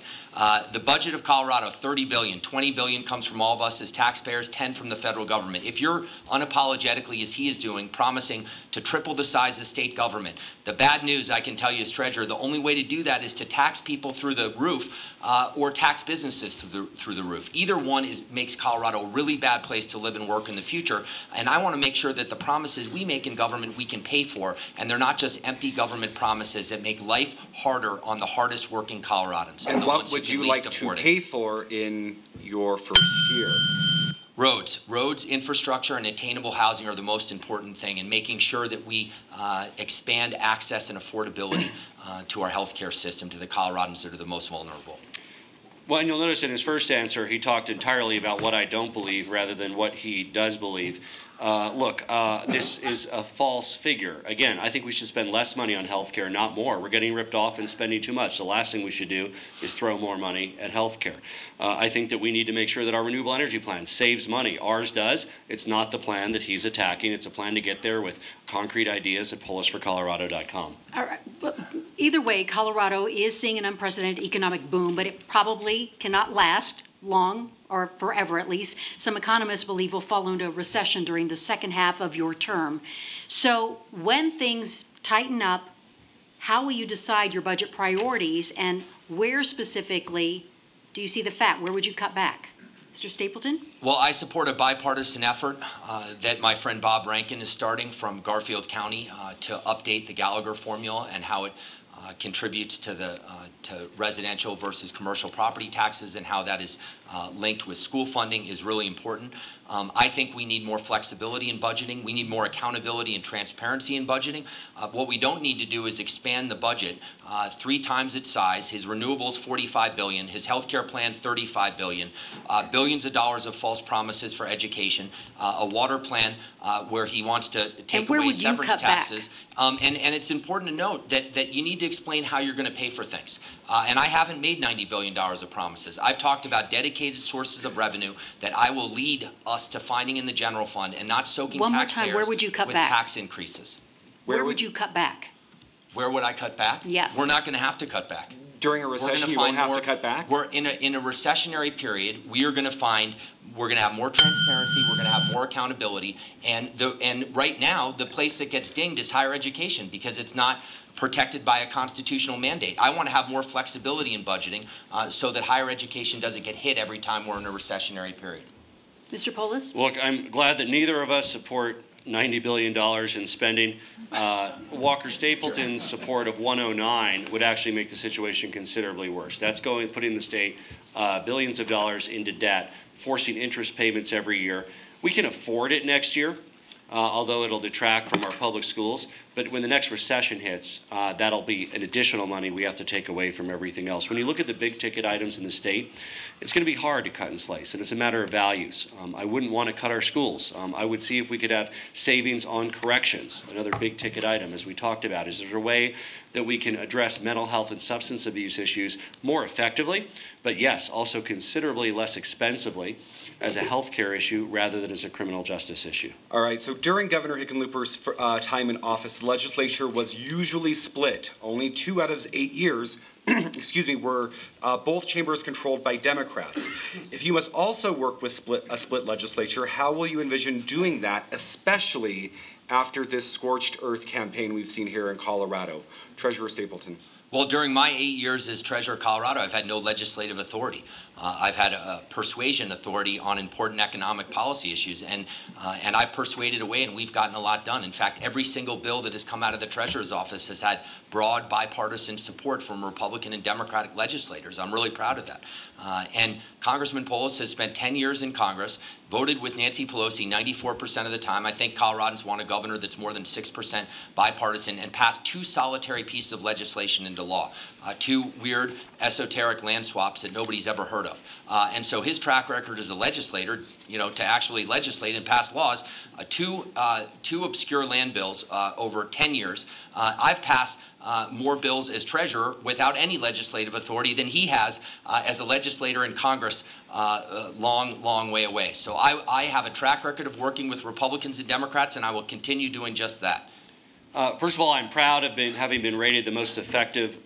[SPEAKER 3] The budget of Colorado, $30 billion, $20 billion comes from all of us as taxpayers, $10 from the federal government. If you're unapologetically, as he is doing, promising to triple the size of state government, the bad news I can tell you as treasurer, the only way to do that is to tax people through the roof or tax businesses through the roof. Either one makes Colorado a really bad place to live and work in the future. And I want to make sure that the promises we make in government we can pay for, and they're not just empty government promises that make life harder on the hardest working Coloradans.
[SPEAKER 2] And what would you like to pay for in your first year?
[SPEAKER 3] Roads, infrastructure, and attainable housing are the most important thing, and making sure that we expand access and affordability to our healthcare system to the Coloradans that are the most vulnerable.
[SPEAKER 4] Well, and you'll notice in his first answer, he talked entirely about what I don't believe rather than what he does believe. This is a false figure. Again, I think we should spend less money on health care, not more. We're getting ripped off and spending too much. The last thing we should do is throw more money at health care. I think that we need to make sure that our renewable energy plan saves money. Ours does. It's not the plan that he's attacking. It's a plan to get there with concrete ideas at polisforcolorado.com.
[SPEAKER 1] All right. Well, either way, Colorado is seeing an unprecedented economic boom, but it probably cannot last long, or forever at least. Some economists believe we'll fall into a recession during the second half of your term. So when things tighten up, how will you decide your budget priorities, and where specifically do you see the fat? Where would you cut back? Mr. Stapleton?
[SPEAKER 3] Well, I support a bipartisan effort that my friend Bob Rankin is starting from Garfield County to update the Gallagher formula and how it contributes to residential versus commercial property taxes, and how that is linked with school funding is really important. I think we need more flexibility in budgeting. We need more accountability and transparency in budgeting. What we don't need to do is expand the budget 3 times its size. His renewables, $45 billion. His health care plan, $35 billion. Billions of dollars of false promises for education. A water plan where he wants to take away severance taxes. And it's important to note that you need to explain how you're going to pay for things. And I haven't made $90 billion of promises. I've talked about dedicated sources of revenue that I will lead us to finding in the general fund, and not soaking taxpayers
[SPEAKER 1] where would you cut
[SPEAKER 3] with
[SPEAKER 1] back?
[SPEAKER 3] Tax increases.
[SPEAKER 1] Where would you cut back?
[SPEAKER 3] Where would I cut back?
[SPEAKER 1] Yes.
[SPEAKER 3] We're not going to have to cut back.
[SPEAKER 2] During a recession, you won't have to cut back?
[SPEAKER 3] We're in a recessionary period. We're going to have more transparency. We're going to have more accountability. And right now, the place that gets dinged is higher education, because it's not protected by a constitutional mandate. I want to have more flexibility in budgeting so that higher education doesn't get hit every time we're in a recessionary period.
[SPEAKER 1] Mr. Polis?
[SPEAKER 4] Look, I'm glad that neither of us support $90 billion in spending. Walker Stapleton's support of 109 would actually make the situation considerably worse. That's putting the state billions of dollars into debt, forcing interest payments every year. We can afford it next year, although it'll detract from our public schools. But when the next recession hits, that'll be an additional money we have to take away from everything else. When you look at the big ticket items in the state, it's going to be hard to cut and slice, and it's a matter of values. I wouldn't want to cut our schools. I would see if we could have savings on corrections, another big ticket item, as we talked about. Is there a way that we can address mental health and substance abuse issues more effectively, but yes, also considerably less expensively, as a health care issue rather than as a criminal justice issue?
[SPEAKER 2] All right, so during Governor Hickenlooper's time in office, the legislature was usually split. Only 2 out of 8 years were both chambers controlled by Democrats. If you must also work with a split legislature, how will you envision doing that, especially after this scorched earth campaign we've seen here in Colorado? Treasurer Stapleton.
[SPEAKER 3] Well, during my 8 years as treasurer of Colorado, I've had no legislative authority. I've had a persuasion authority on important economic policy issues, and I've persuaded away, and we've gotten a lot done. In fact, every single bill that has come out of the treasurer's office has had broad bipartisan support from Republican and Democratic legislators. I'm really proud of that. And Congressman Polis has spent 10 years in Congress, voted with Nancy Pelosi 94% of the time. I think Coloradans want a governor that's more than 6% bipartisan, and passed 2 solitary pieces of legislation into law. Two weird, esoteric land swaps that nobody's ever heard of. And so his track record as a legislator, to actually legislate and pass laws, two obscure land bills over 10 years. I've passed more bills as treasurer without any legislative authority than he has as a legislator in Congress long way away. So I have a track record of working with Republicans and Democrats, and I will continue doing just that.
[SPEAKER 4] First of all, I'm proud of having been rated the most effective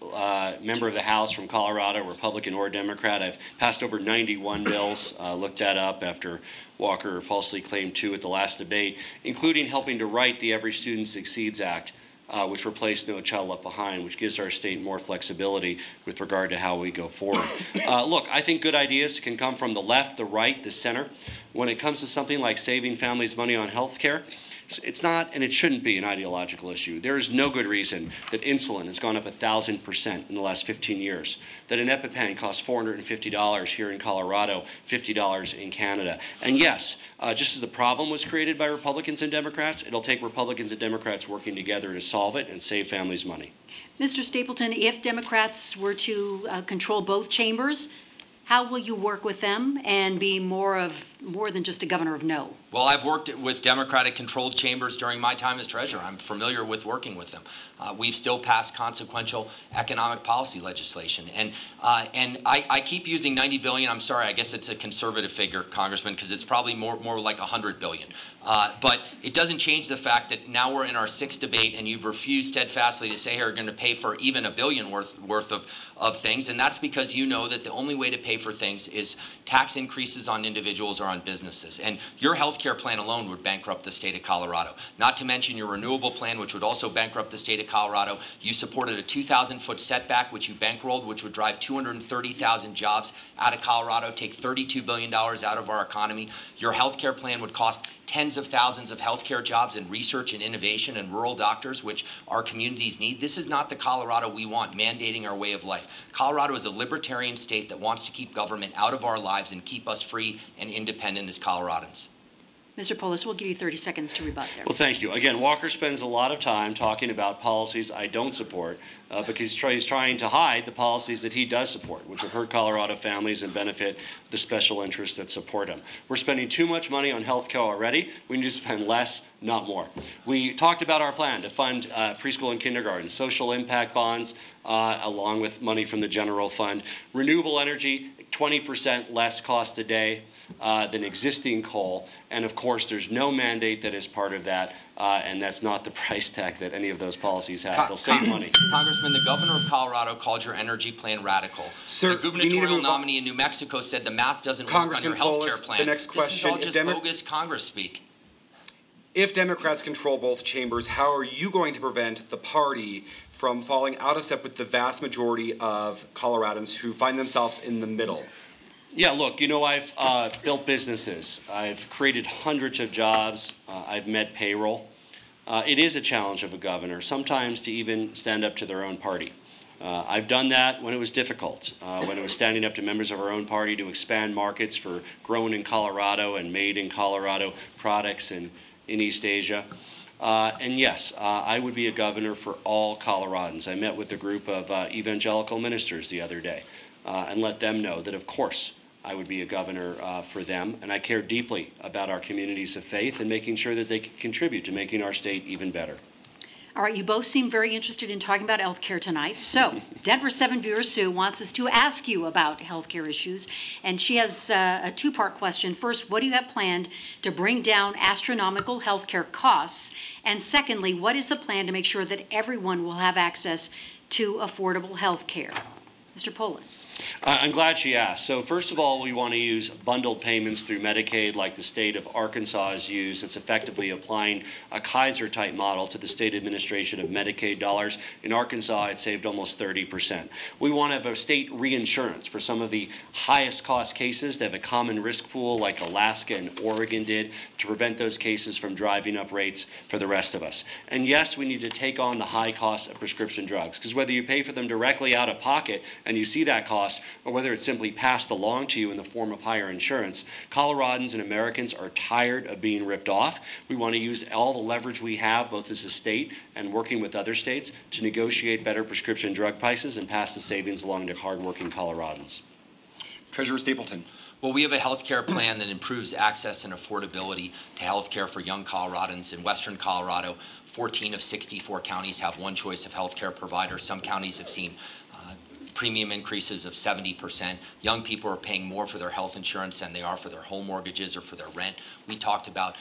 [SPEAKER 4] member of the House from Colorado, Republican or Democrat. I've passed over 91 bills, looked that up after Walker falsely claimed 2 at the last debate, including helping to write the Every Student Succeeds Act, which replaced No Child Left Behind, which gives our state more flexibility with regard to how we go forward. Look, I think good ideas can come from the left, the right, the center. When it comes to something like saving families money on health care, it's not, and it shouldn't be, an ideological issue. There is no good reason that insulin has gone up 1,000% in the last 15 years, that an EpiPen costs $450 here in Colorado, $50 in Canada. And yes, just as the problem was created by Republicans and Democrats, it'll take Republicans and Democrats working together to solve it and save families money.
[SPEAKER 1] Mr. Stapleton, if Democrats were to control both chambers, how will you work with them and be more than just a governor of no?
[SPEAKER 3] Well, I've worked with Democratic-controlled chambers during my time as treasurer. I'm familiar with working with them. We've still passed consequential economic policy legislation, and I keep using $90 billion. I'm sorry, I guess it's a conservative figure, Congressman, because it's probably more like $100 billion. But it doesn't change the fact that now we're in our 6th debate, and you've refused steadfastly to say you're going to pay for even $1 billion worth of things, and that's because you know that the only way to pay for things is tax increases on individuals or on businesses. And your health care plan alone would bankrupt the state of Colorado. Not to mention your renewable plan, which would also bankrupt the state of Colorado. You supported a 2,000-foot setback, which you bankrolled, which would drive 230,000 jobs out of Colorado, take $32 billion out of our economy. Your health care plan would cost tens of thousands of healthcare jobs and research and innovation and rural doctors, which our communities need. This is not the Colorado we want, mandating our way of life. Colorado is a libertarian state that wants to keep government out of our lives and keep us free and independent as Coloradans.
[SPEAKER 1] Mr. Polis, we'll give you 30 seconds to rebut there.
[SPEAKER 4] Well, thank you. Again, Walker spends a lot of time talking about policies I don't support because he's trying to hide the policies that he does support, which would hurt Colorado families and benefit the special interests that support him. We're spending too much money on health care already. We need to spend less, not more. We talked about our plan to fund preschool and kindergarten, social impact bonds, along with money from the general fund, renewable energy, 20% less cost a day than existing coal, and of course there's no mandate that is part of that, and that's not the price tag that any of those policies have. They'll save money.
[SPEAKER 3] Congressman, the governor of Colorado called your energy plan radical.
[SPEAKER 2] Sir,
[SPEAKER 3] the gubernatorial nominee in New Mexico said the math doesn't work on your health care plan.
[SPEAKER 2] The next question,
[SPEAKER 3] this is all just bogus Congress speak.
[SPEAKER 2] If Democrats control both chambers, how are you going to prevent the party from falling out of step with the vast majority of Coloradans who find themselves in the middle?
[SPEAKER 4] Yeah, look, I've built businesses. I've created hundreds of jobs. I've met payroll. It is a challenge of a governor, sometimes to even stand up to their own party. I've done that when it was difficult, when it was standing up to members of our own party to expand markets for grown in Colorado and made in Colorado products in East Asia. And yes, I would be a governor for all Coloradans. I met with a group of evangelical ministers the other day and let them know that, of course, I would be a governor for them, and I care deeply about our communities of faith and making sure that they can contribute to making our state even better.
[SPEAKER 1] All right, you both seem very interested in talking about health care tonight. So, Denver7 viewer Sue wants us to ask you about health care issues, and she has a two-part question. First, what do you have planned to bring down astronomical health care costs? And secondly, what is the plan to make sure that everyone will have access to affordable health care? Mr. Polis.
[SPEAKER 4] I'm glad she asked. So first of all, we want to use bundled payments through Medicaid like the state of Arkansas has used. It's effectively applying a Kaiser-type model to the state administration of Medicaid dollars. In Arkansas, it saved almost 30%. We want to have a state reinsurance for some of the highest cost cases to have a common risk pool like Alaska and Oregon did to prevent those cases from driving up rates for the rest of us. And yes, we need to take on the high cost of prescription drugs because whether you pay for them directly out of pocket and you see that cost, or whether it's simply passed along to you in the form of higher insurance, Coloradans and Americans are tired of being ripped off. We want to use all the leverage we have, both as a state and working with other states, to negotiate better prescription drug prices and pass the savings along to hardworking Coloradans.
[SPEAKER 2] Treasurer Stapleton.
[SPEAKER 3] Well, we have a health care plan that improves access and affordability to health care for young Coloradans. In Western Colorado, 14 of 64 counties have one choice of health care provider. Some counties have seen premium increases of 70%. Young people are paying more for their health insurance than they are for their home mortgages or for their rent. We talked about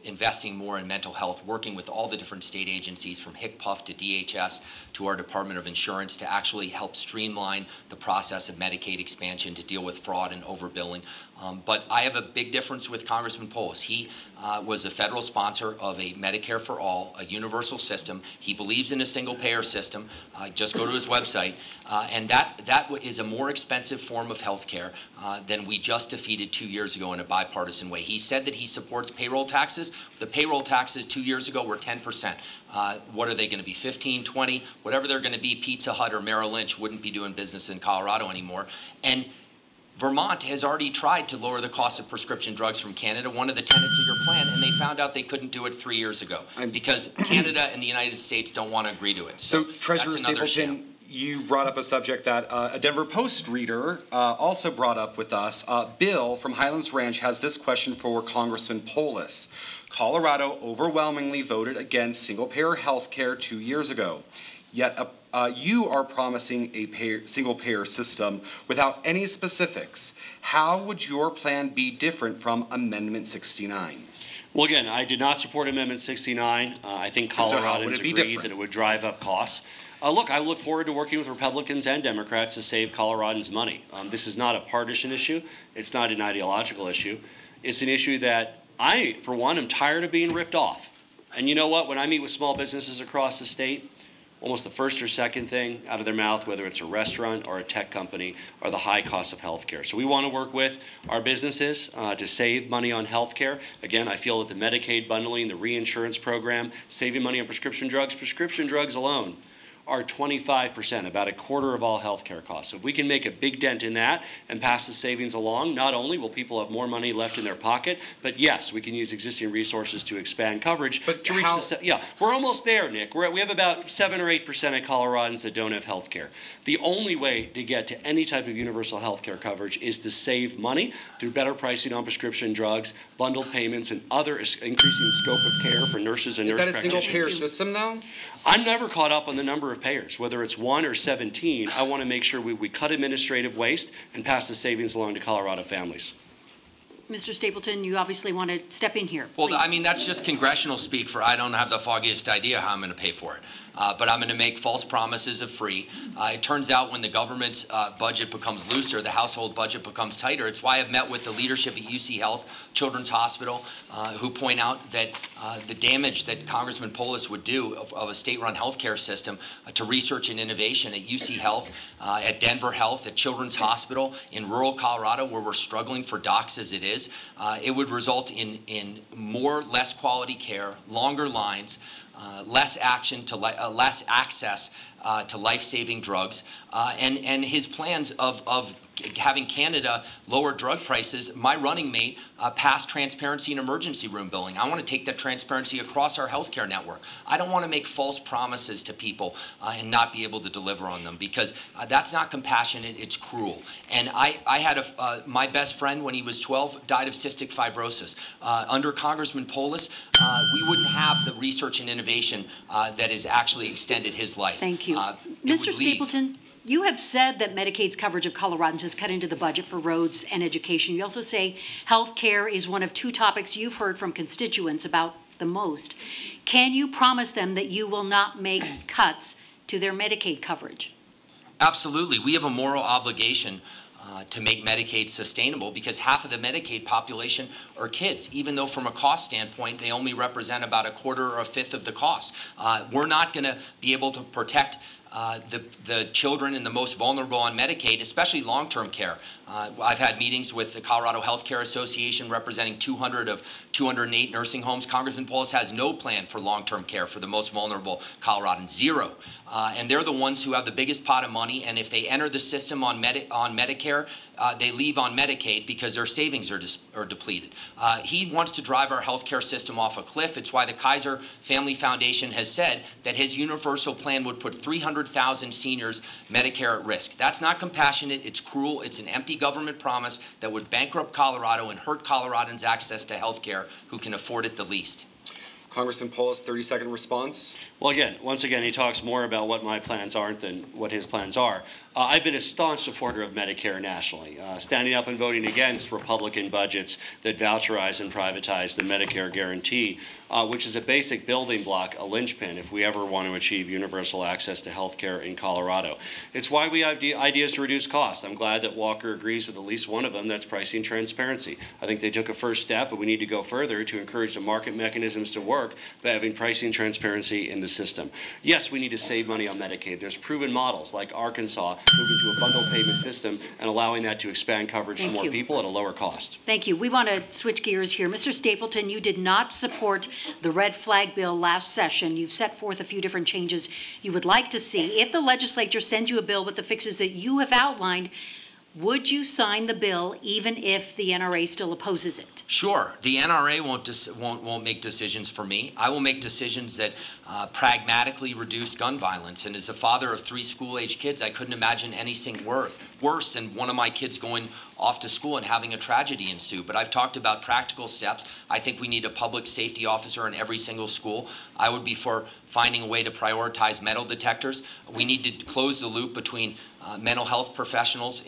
[SPEAKER 3] investing more in mental health, working with all the different state agencies from HCPF to DHS to our Department of Insurance to actually help streamline the process of Medicaid expansion to deal with fraud and overbilling. But I have a big difference with Congressman Polis. He was a federal sponsor of a Medicare for All, a universal system. He believes in a single-payer system. Just go to his website. And that is a more expensive form of health care than we just defeated 2 years ago in a bipartisan way. He said that he supports payroll taxes. The payroll taxes 2 years ago were 10%. What are they going to be, 15, 20? Whatever they're going to be, Pizza Hut or Merrill Lynch wouldn't be doing business in Colorado anymore. And Vermont has already tried to lower the cost of prescription drugs from Canada, one of the tenets of your plan, and they found out they couldn't do it 3 years ago because Canada and the United States don't want to agree to it.
[SPEAKER 2] So Treasurer Stapleton, you brought up a subject that a Denver Post reader also brought up with us. Bill from Highlands Ranch has this question for Congressman Polis. Colorado overwhelmingly voted against single-payer health care 2 years ago, yet you are promising a single-payer system without any specifics. How would your plan be different from Amendment 69?
[SPEAKER 4] Well, again, I did not support Amendment 69. I think Coloradans agreed that it would drive up costs. Look, I look forward to working with Republicans and Democrats to save Coloradans money. This is not a partisan issue. It's not an ideological issue. It's an issue that I, for one, am tired of being ripped off. And you know what? When I meet with small businesses across the state, almost the first or second thing out of their mouth, whether it's a restaurant or a tech company, are the high cost of health care. So we want to work with our businesses to save money on health care. Again, I feel that the Medicaid bundling, the reinsurance program, saving money on prescription drugs alone are 25%, about a quarter of all health care costs. So if we can make a big dent in that and pass the savings along, not only will people have more money left in their pocket, but yes, we can use existing resources to expand coverage.
[SPEAKER 2] But
[SPEAKER 4] to reach we're almost there, Nick. We have about 7 or 8% of Coloradans that don't have health care. The only way to get to any type of universal health care coverage is to save money through better pricing on prescription drugs, bundled payments, and other increasing scope of care for nurses and nurse practitioners.
[SPEAKER 2] Is that a single-payer system, though?
[SPEAKER 4] I'm never caught up on the number of payers, whether it's 1 or 17. I want to make sure we cut administrative waste and pass the savings along to Colorado families.
[SPEAKER 1] Mr. Stapleton, you obviously want to step in here.
[SPEAKER 3] Well,
[SPEAKER 1] please.
[SPEAKER 3] I mean, that's just congressional speak for I don't have the foggiest idea how I'm going to pay for it. But I'm going to make false promises of free. It turns out when the government's budget becomes looser, the household budget becomes tighter. It's why I've met with the leadership at UC Health, Children's Hospital, who point out that the damage that Congressman Polis would do of a state-run healthcare system to research and innovation at UC Health, at Denver Health, at Children's Hospital, in rural Colorado, where we're struggling for docs as it is, it would result in less quality care, longer lines, less access to life-saving drugs, and his plans of having Canada lower drug prices. My running mate passed transparency in emergency room billing. I want to take that transparency across our healthcare network. I don't want to make false promises to people and not be able to deliver on them, because that's not compassionate, it's cruel. And I had my best friend when he was 12 died of cystic fibrosis. Under Congressman Polis, we wouldn't have the research and innovation that has actually extended his life.
[SPEAKER 1] Thank you. Mr. Stapleton, you have said that Medicaid's coverage of Coloradans has cut into the budget for roads and education. You also say health care is one of 2 topics you've heard from constituents about the most. Can you promise them that you will not make cuts to their Medicaid coverage?
[SPEAKER 3] Absolutely. We have a moral obligation to make Medicaid sustainable, because half of the Medicaid population are kids, even though from a cost standpoint they only represent about a quarter or a fifth of the cost. We're not going to be able to protect the children and the most vulnerable on Medicaid, especially long-term care. I've had meetings with the Colorado Healthcare Association representing 200 of 208 nursing homes. Congressman Polis has no plan for long-term care for the most vulnerable Coloradans, zero. And they're the ones who have the biggest pot of money, and if they enter the system on Medicare, they leave on Medicaid because their savings are depleted. He wants to drive our healthcare system off a cliff. It's why the Kaiser Family Foundation has said that his universal plan would put 300,000 seniors Medicare at risk. That's not compassionate. It's cruel. It's an empty government promise that would bankrupt Colorado and hurt Coloradans' access to healthcare who can afford it the least.
[SPEAKER 2] Congressman Polis, 30-second response.
[SPEAKER 4] Well, once again, he talks more about what my plans aren't than what his plans are. I've been a staunch supporter of Medicare nationally, standing up and voting against Republican budgets that voucherize and privatize the Medicare guarantee, which is a basic building block, a linchpin, if we ever want to achieve universal access to health care in Colorado. It's why we have ideas to reduce costs. I'm glad that Walker agrees with at least one of them, that's pricing transparency. I think they took a first step, but we need to go further to encourage the market mechanisms to work by having pricing transparency in the system. Yes, we need to save money on Medicaid. There's proven models like Arkansas moving to a bundled payment system and allowing that to expand coverage to more people at a lower cost.
[SPEAKER 1] Thank you. We want to switch gears here. Mr. Stapleton, you did not support the red flag bill last session. You've set forth a few different changes you would like to see. If the legislature sends you a bill with the fixes that you have outlined, would you sign the bill even if the NRA still opposes it?
[SPEAKER 3] Sure. The NRA won't make decisions for me. I will make decisions that pragmatically reduce gun violence. And as a father of 3 school-age kids, I couldn't imagine anything worse than one of my kids going off to school and having a tragedy ensue. But I've talked about practical steps. I think we need a public safety officer in every single school. I would be for finding a way to prioritize metal detectors. We need to close the loop between mental health professionals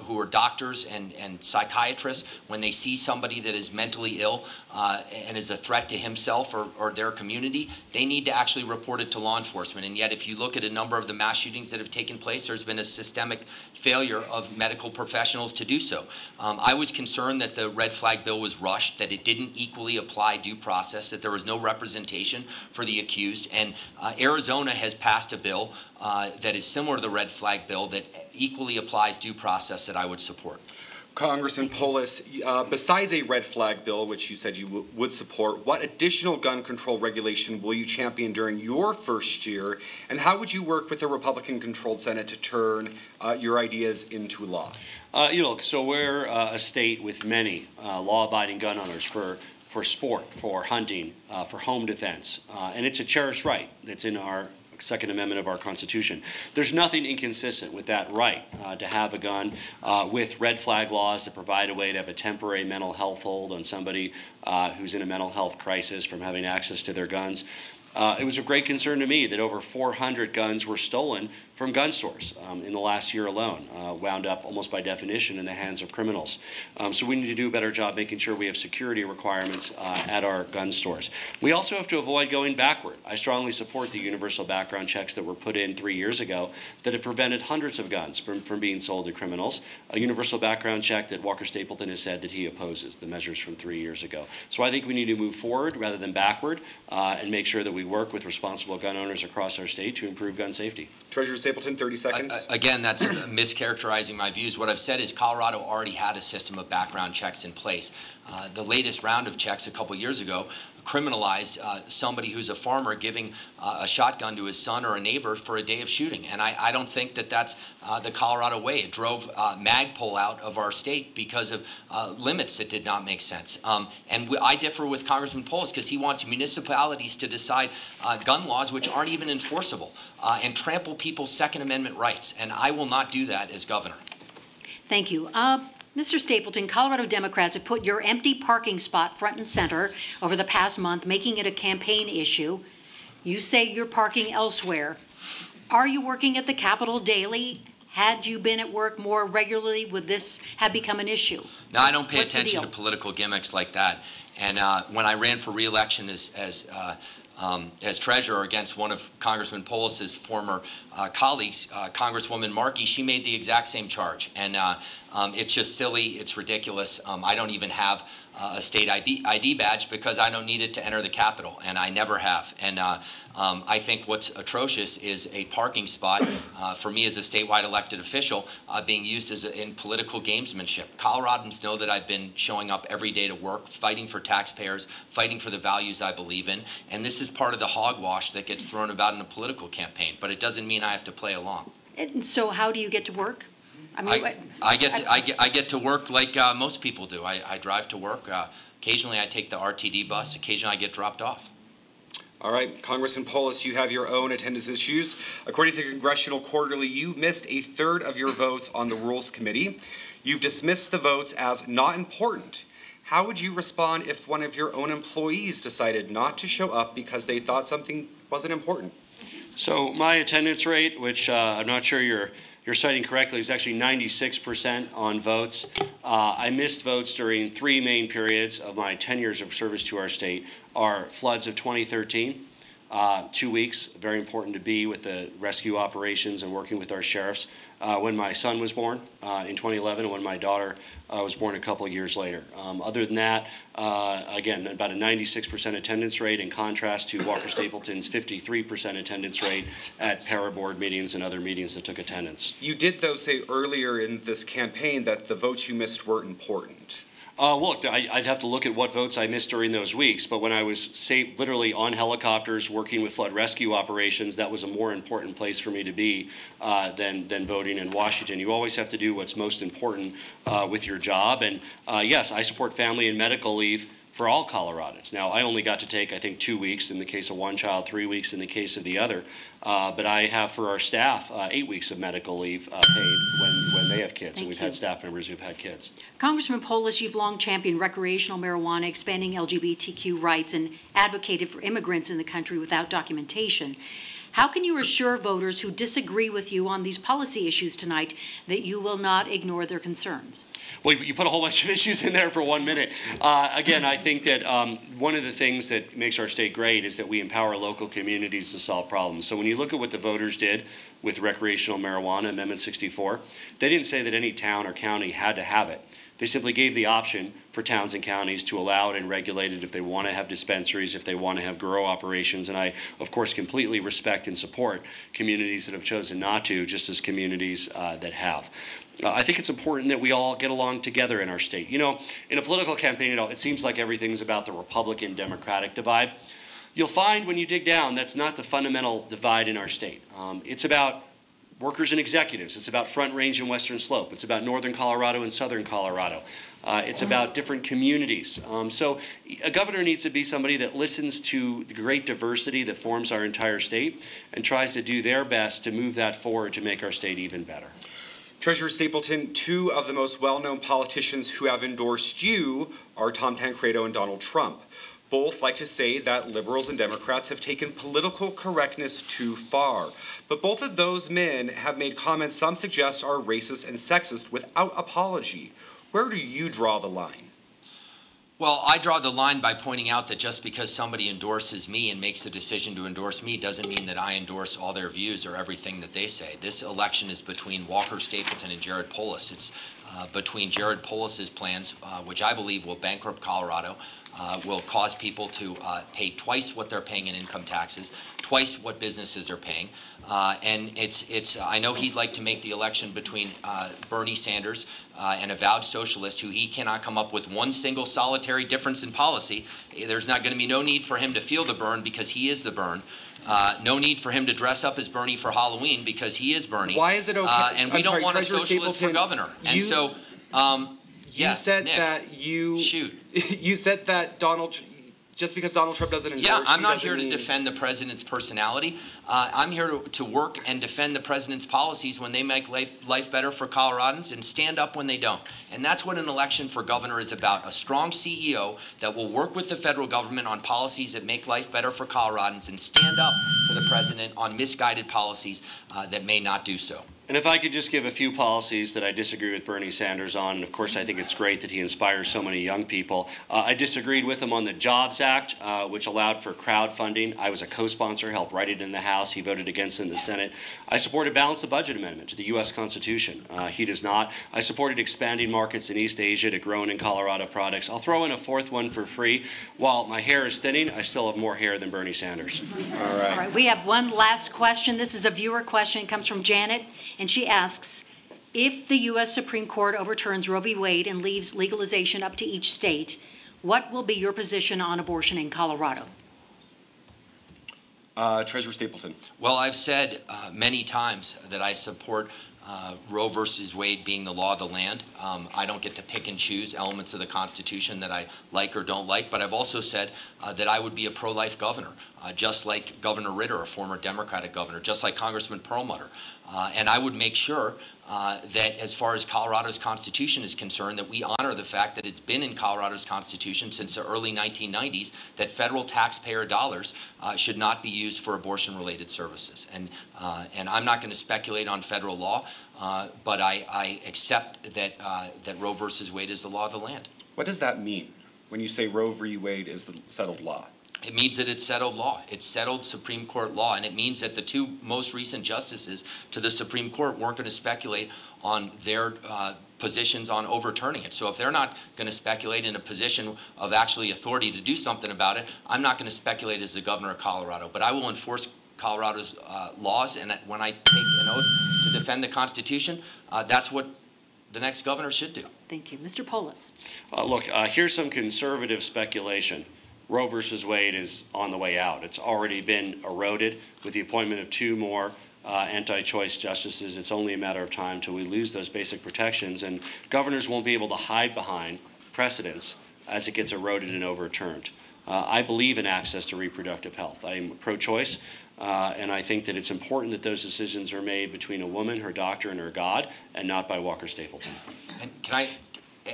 [SPEAKER 3] who are doctors and psychiatrists. When they see somebody that is mentally ill and is a threat to himself or their community, they need to actually report it to law enforcement. And yet, if you look at a number of the mass shootings that have taken place, there's been a systemic failure of medical professionals to do so. I was concerned that the red flag bill was rushed, that it didn't equally apply due process, that there was no representation for the accused. And Arizona has passed a bill that is similar to the red flag bill that equally applies due process that I would support.
[SPEAKER 2] Congressman Polis, besides a red flag bill, which you said you would support, what additional gun control regulation will you champion during your first year, and how would you work with the Republican-controlled Senate to turn your ideas into law?
[SPEAKER 4] So we're a state with many law-abiding gun owners for sport, for hunting, for home defense, and it's a cherished right that's in our Second Amendment of our Constitution. There's nothing inconsistent with that right to have a gun with red flag laws that provide a way to have a temporary mental health hold on somebody who's in a mental health crisis from having access to their guns. It was a great concern to me that over 400 guns were stolen from gun stores in the last year alone, wound up almost by definition in the hands of criminals. So we need to do a better job making sure we have security requirements at our gun stores. We also have to avoid going backward. I strongly support the universal background checks that were put in 3 years ago that have prevented hundreds of guns from being sold to criminals. A universal background check that Walker Stapleton has said that he opposes, the measures from 3 years ago. So I think we need to move forward rather than backward and make sure that we work with responsible gun owners across our state to improve gun safety.
[SPEAKER 2] Treasurer Stapleton, 30 seconds.
[SPEAKER 3] Again, that's mischaracterizing my views. What I've said is Colorado already had a system of background checks in place. The latest round of checks a couple years ago criminalized somebody who's a farmer giving a shotgun to his son or a neighbor for a day of shooting. And I don't think that that's the Colorado way. It drove Magpul out of our state because of limits that did not make sense. I differ with Congressman Polis because he wants municipalities to decide gun laws which aren't even enforceable and trample people's Second Amendment rights. And I will not do that as governor.
[SPEAKER 1] Thank you. Mr. Stapleton, Colorado Democrats have put your empty parking spot front and center over the past month, making it a campaign issue. You say you're parking elsewhere. Are you working at the Capitol daily? Had you been at work more regularly, would this have become an issue?
[SPEAKER 3] No, I don't pay attention to political gimmicks like that. And when I ran for re-election as treasurer against one of Congressman Polis's former colleagues, Congresswoman Markey, she made the exact same charge. And it's just silly. It's ridiculous. I don't even have a state ID badge because I don't need it to enter the Capitol, and I never have. And I think what's atrocious is a parking spot for me as a statewide elected official being used in political gamesmanship. Coloradans know that I've been showing up every day to work, fighting for taxpayers, fighting for the values I believe in, and this is part of the hogwash that gets thrown about in a political campaign, but it doesn't mean I have to play along.
[SPEAKER 1] And so how do you get to work? I mean,
[SPEAKER 3] I get to work like most people do. I drive to work. Occasionally I take the RTD bus. Occasionally I get dropped off.
[SPEAKER 2] All right, Congressman Polis, you have your own attendance issues. According to the Congressional Quarterly, you missed a third of your votes on the Rules Committee. You've dismissed the votes as not important. How would you respond if one of your own employees decided not to show up because they thought something wasn't important?
[SPEAKER 4] So my attendance rate, which I'm not sure you're citing correctly, is actually 96% on votes. I missed votes during 3 main periods of my 10 years of service to our state. Our floods of 2013, 2 weeks, very important to be with the rescue operations and working with our sheriffs. When my son was born in 2011, and when my daughter was born a couple of years later. Other than that, again, about a 96% attendance rate in contrast to Walker Stapleton's 53% attendance rate at para board meetings and other meetings that took attendance.
[SPEAKER 2] You did, though, say earlier in this campaign that the votes you missed were important.
[SPEAKER 4] Look, I'd have to look at what votes I missed during those weeks, but when I was, literally on helicopters working with flood rescue operations, that was a more important place for me to be than voting in Washington. You always have to do what's most important with your job, and yes, I support family and medical leave for all Coloradans. Now, I only got to take, I think, 2 weeks in the case of one child, 3 weeks in the case of the other, but I have for our staff 8 weeks of medical leave paid when they have kids, and we've had staff members who've had kids.
[SPEAKER 1] Congressman Polis, you've long championed recreational marijuana, expanding LGBTQ rights, and advocated for immigrants in the country without documentation. How can you assure voters who disagree with you on these policy issues tonight that you will not ignore their concerns?
[SPEAKER 4] Well, you put a whole bunch of issues in there for 1 minute. Again, I think that one of the things that makes our state great is that we empower local communities to solve problems. So when you look at what the voters did with recreational marijuana, Amendment 64, they didn't say that any town or county had to have it. They simply gave the option for towns and counties to allow it and regulate it if they want to have dispensaries, if they want to have grow operations. And I, of course, completely respect and support communities that have chosen not to, just as communities that have. I think it's important that we all get along together in our state. You know, in a political campaign, it seems like everything's about the Republican-Democratic divide. You'll find when you dig down, that's not the fundamental divide in our state. It's about workers and executives. It's about Front Range and Western Slope. It's about Northern Colorado and Southern Colorado. It's about different communities. So a governor needs to be somebody that listens to the great diversity that forms our entire state and tries to do their best to move that forward to make our state even better.
[SPEAKER 2] Treasurer Stapleton, 2 of the most well-known politicians who have endorsed you are Tom Tancredo and Donald Trump. Both like to say that liberals and Democrats have taken political correctness too far. But both of those men have made comments some suggest are racist and sexist without apology. Where do you draw the line?
[SPEAKER 3] Well, I draw the line by pointing out that just because somebody endorses me and makes the decision to endorse me doesn't mean that I endorse all their views or everything that they say. This election is between Walker Stapleton and Jared Polis. It's between Jared Polis's plans, which I believe will bankrupt Colorado, will cause people to pay twice what they're paying in income taxes, twice what businesses are paying. And I know he'd like to make the election between Bernie Sanders, an avowed socialist who he cannot come up with one single solitary difference in policy. There's not going to be no need for him to feel the burn because he is the burn. No need for him to dress up as Bernie for Halloween because he is Bernie.
[SPEAKER 2] Why is it okay?
[SPEAKER 3] And we don't want a socialist for governor. And so, yes,
[SPEAKER 2] said
[SPEAKER 3] Nick,
[SPEAKER 2] that you
[SPEAKER 3] shoot.
[SPEAKER 2] You said that just because Donald Trump doesn't endorse
[SPEAKER 3] Yeah, I'm
[SPEAKER 2] you
[SPEAKER 3] not
[SPEAKER 2] doesn't
[SPEAKER 3] here to
[SPEAKER 2] mean...
[SPEAKER 3] defend the president's personality. I'm here to work and defend the president's policies when they make life better for Coloradans and stand up when they don't. And that's what an election for governor is about, a strong CEO that will work with the federal government on policies that make life better for Coloradans and stand up to the president on misguided policies that may not do so.
[SPEAKER 4] And if I could just give a few policies that I disagree with Bernie Sanders on, and of course I think it's great that he inspires so many young people. I disagreed with him on the Jobs Act, which allowed for crowdfunding. I was a co-sponsor, helped write it in the House. He voted against it in the Senate. I supported balance the budget amendment to the U.S. Constitution. He does not. I supported expanding markets in East Asia to grown in Colorado products. I'll throw in a fourth one for free. While my hair is thinning, I still have more hair than Bernie Sanders.
[SPEAKER 2] All right.
[SPEAKER 1] All right, we have one last question. This is a viewer question. It comes from Janet, and she asks, if the U.S. Supreme Court overturns Roe v. Wade and leaves legalization up to each state, what will be your position on abortion in Colorado?
[SPEAKER 2] Treasurer Stapleton.
[SPEAKER 3] Well, I've said many times that I support Roe versus Wade being the law of the land. I don't get to pick and choose elements of the Constitution that I like or don't like, but I've also said that I would be a pro-life governor, just like Governor Ritter, a former Democratic governor, just like Congressman Perlmutter. And I would make sure that as far as Colorado's Constitution is concerned, that we honor the fact that it's been in Colorado's Constitution since the early 1990s that federal taxpayer dollars should not be used for abortion-related services. And I'm not going to speculate on federal law, but I accept that, that Roe versus Wade is the law of the land.
[SPEAKER 2] What does that mean when you say Roe v. Wade is the settled law?
[SPEAKER 3] It means that it's settled law. It's settled Supreme Court law, and it means that the two most recent justices to the Supreme Court weren't going to speculate on their positions on overturning it. So if they're not going to speculate in a position of actually authority to do something about it, I'm not going to speculate as the governor of Colorado. But I will enforce Colorado's laws, and when I take an oath to defend the Constitution, that's what the next governor should do.
[SPEAKER 1] Thank you. Mr. Polis.
[SPEAKER 4] Look, here's some conservative speculation. Roe versus Wade is on the way out. It's already been eroded with the appointment of two more anti-choice justices. It's only a matter of time till we lose those basic protections, and governors won't be able to hide behind precedents as it gets eroded and overturned. I believe in access to reproductive health. I am pro-choice, and I think that it's important that those decisions are made between a woman, her doctor, and her God, and not by Walker Stapleton.
[SPEAKER 3] And can I?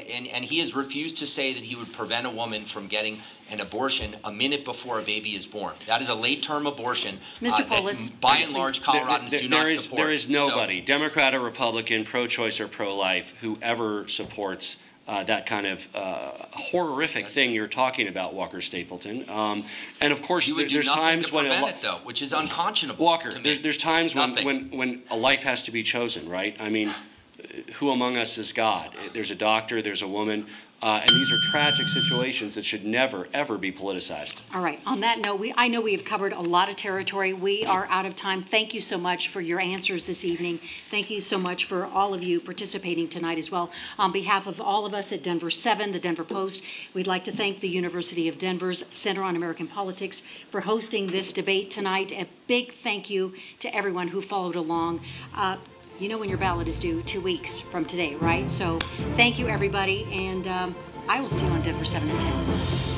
[SPEAKER 3] And he has refused to say that he would prevent a woman from getting an abortion a minute before a baby is born. That is a late-term abortion
[SPEAKER 1] Mr. Polis.
[SPEAKER 3] that, by and large, Coloradans do not support.
[SPEAKER 4] There is nobody, Democrat or Republican, pro-choice or pro-life, who ever supports that kind of horrific thing you're talking about, Walker Stapleton. And of course,
[SPEAKER 3] you would do
[SPEAKER 4] there's
[SPEAKER 3] nothing
[SPEAKER 4] times
[SPEAKER 3] to
[SPEAKER 4] when
[SPEAKER 3] prevent it, though, which is unconscionable.
[SPEAKER 4] Walker,
[SPEAKER 3] to me.
[SPEAKER 4] there's times
[SPEAKER 3] Nothing.
[SPEAKER 4] when a life has to be chosen, right? I mean, who among us is God? There's a doctor, there's a woman, and these are tragic situations that should never, ever be politicized.
[SPEAKER 1] All right. On that note, I know we have covered a lot of territory. We are out of time. Thank you so much for your answers this evening. Thank you so much for all of you participating tonight as well. On behalf of all of us at Denver7, the Denver Post, we'd like to thank the University of Denver's Center on American Politics for hosting this debate tonight. A big thank you to everyone who followed along. You know when your ballot is due 2 weeks from today, right? So thank you, everybody, and I will see you on Denver 7 at 10.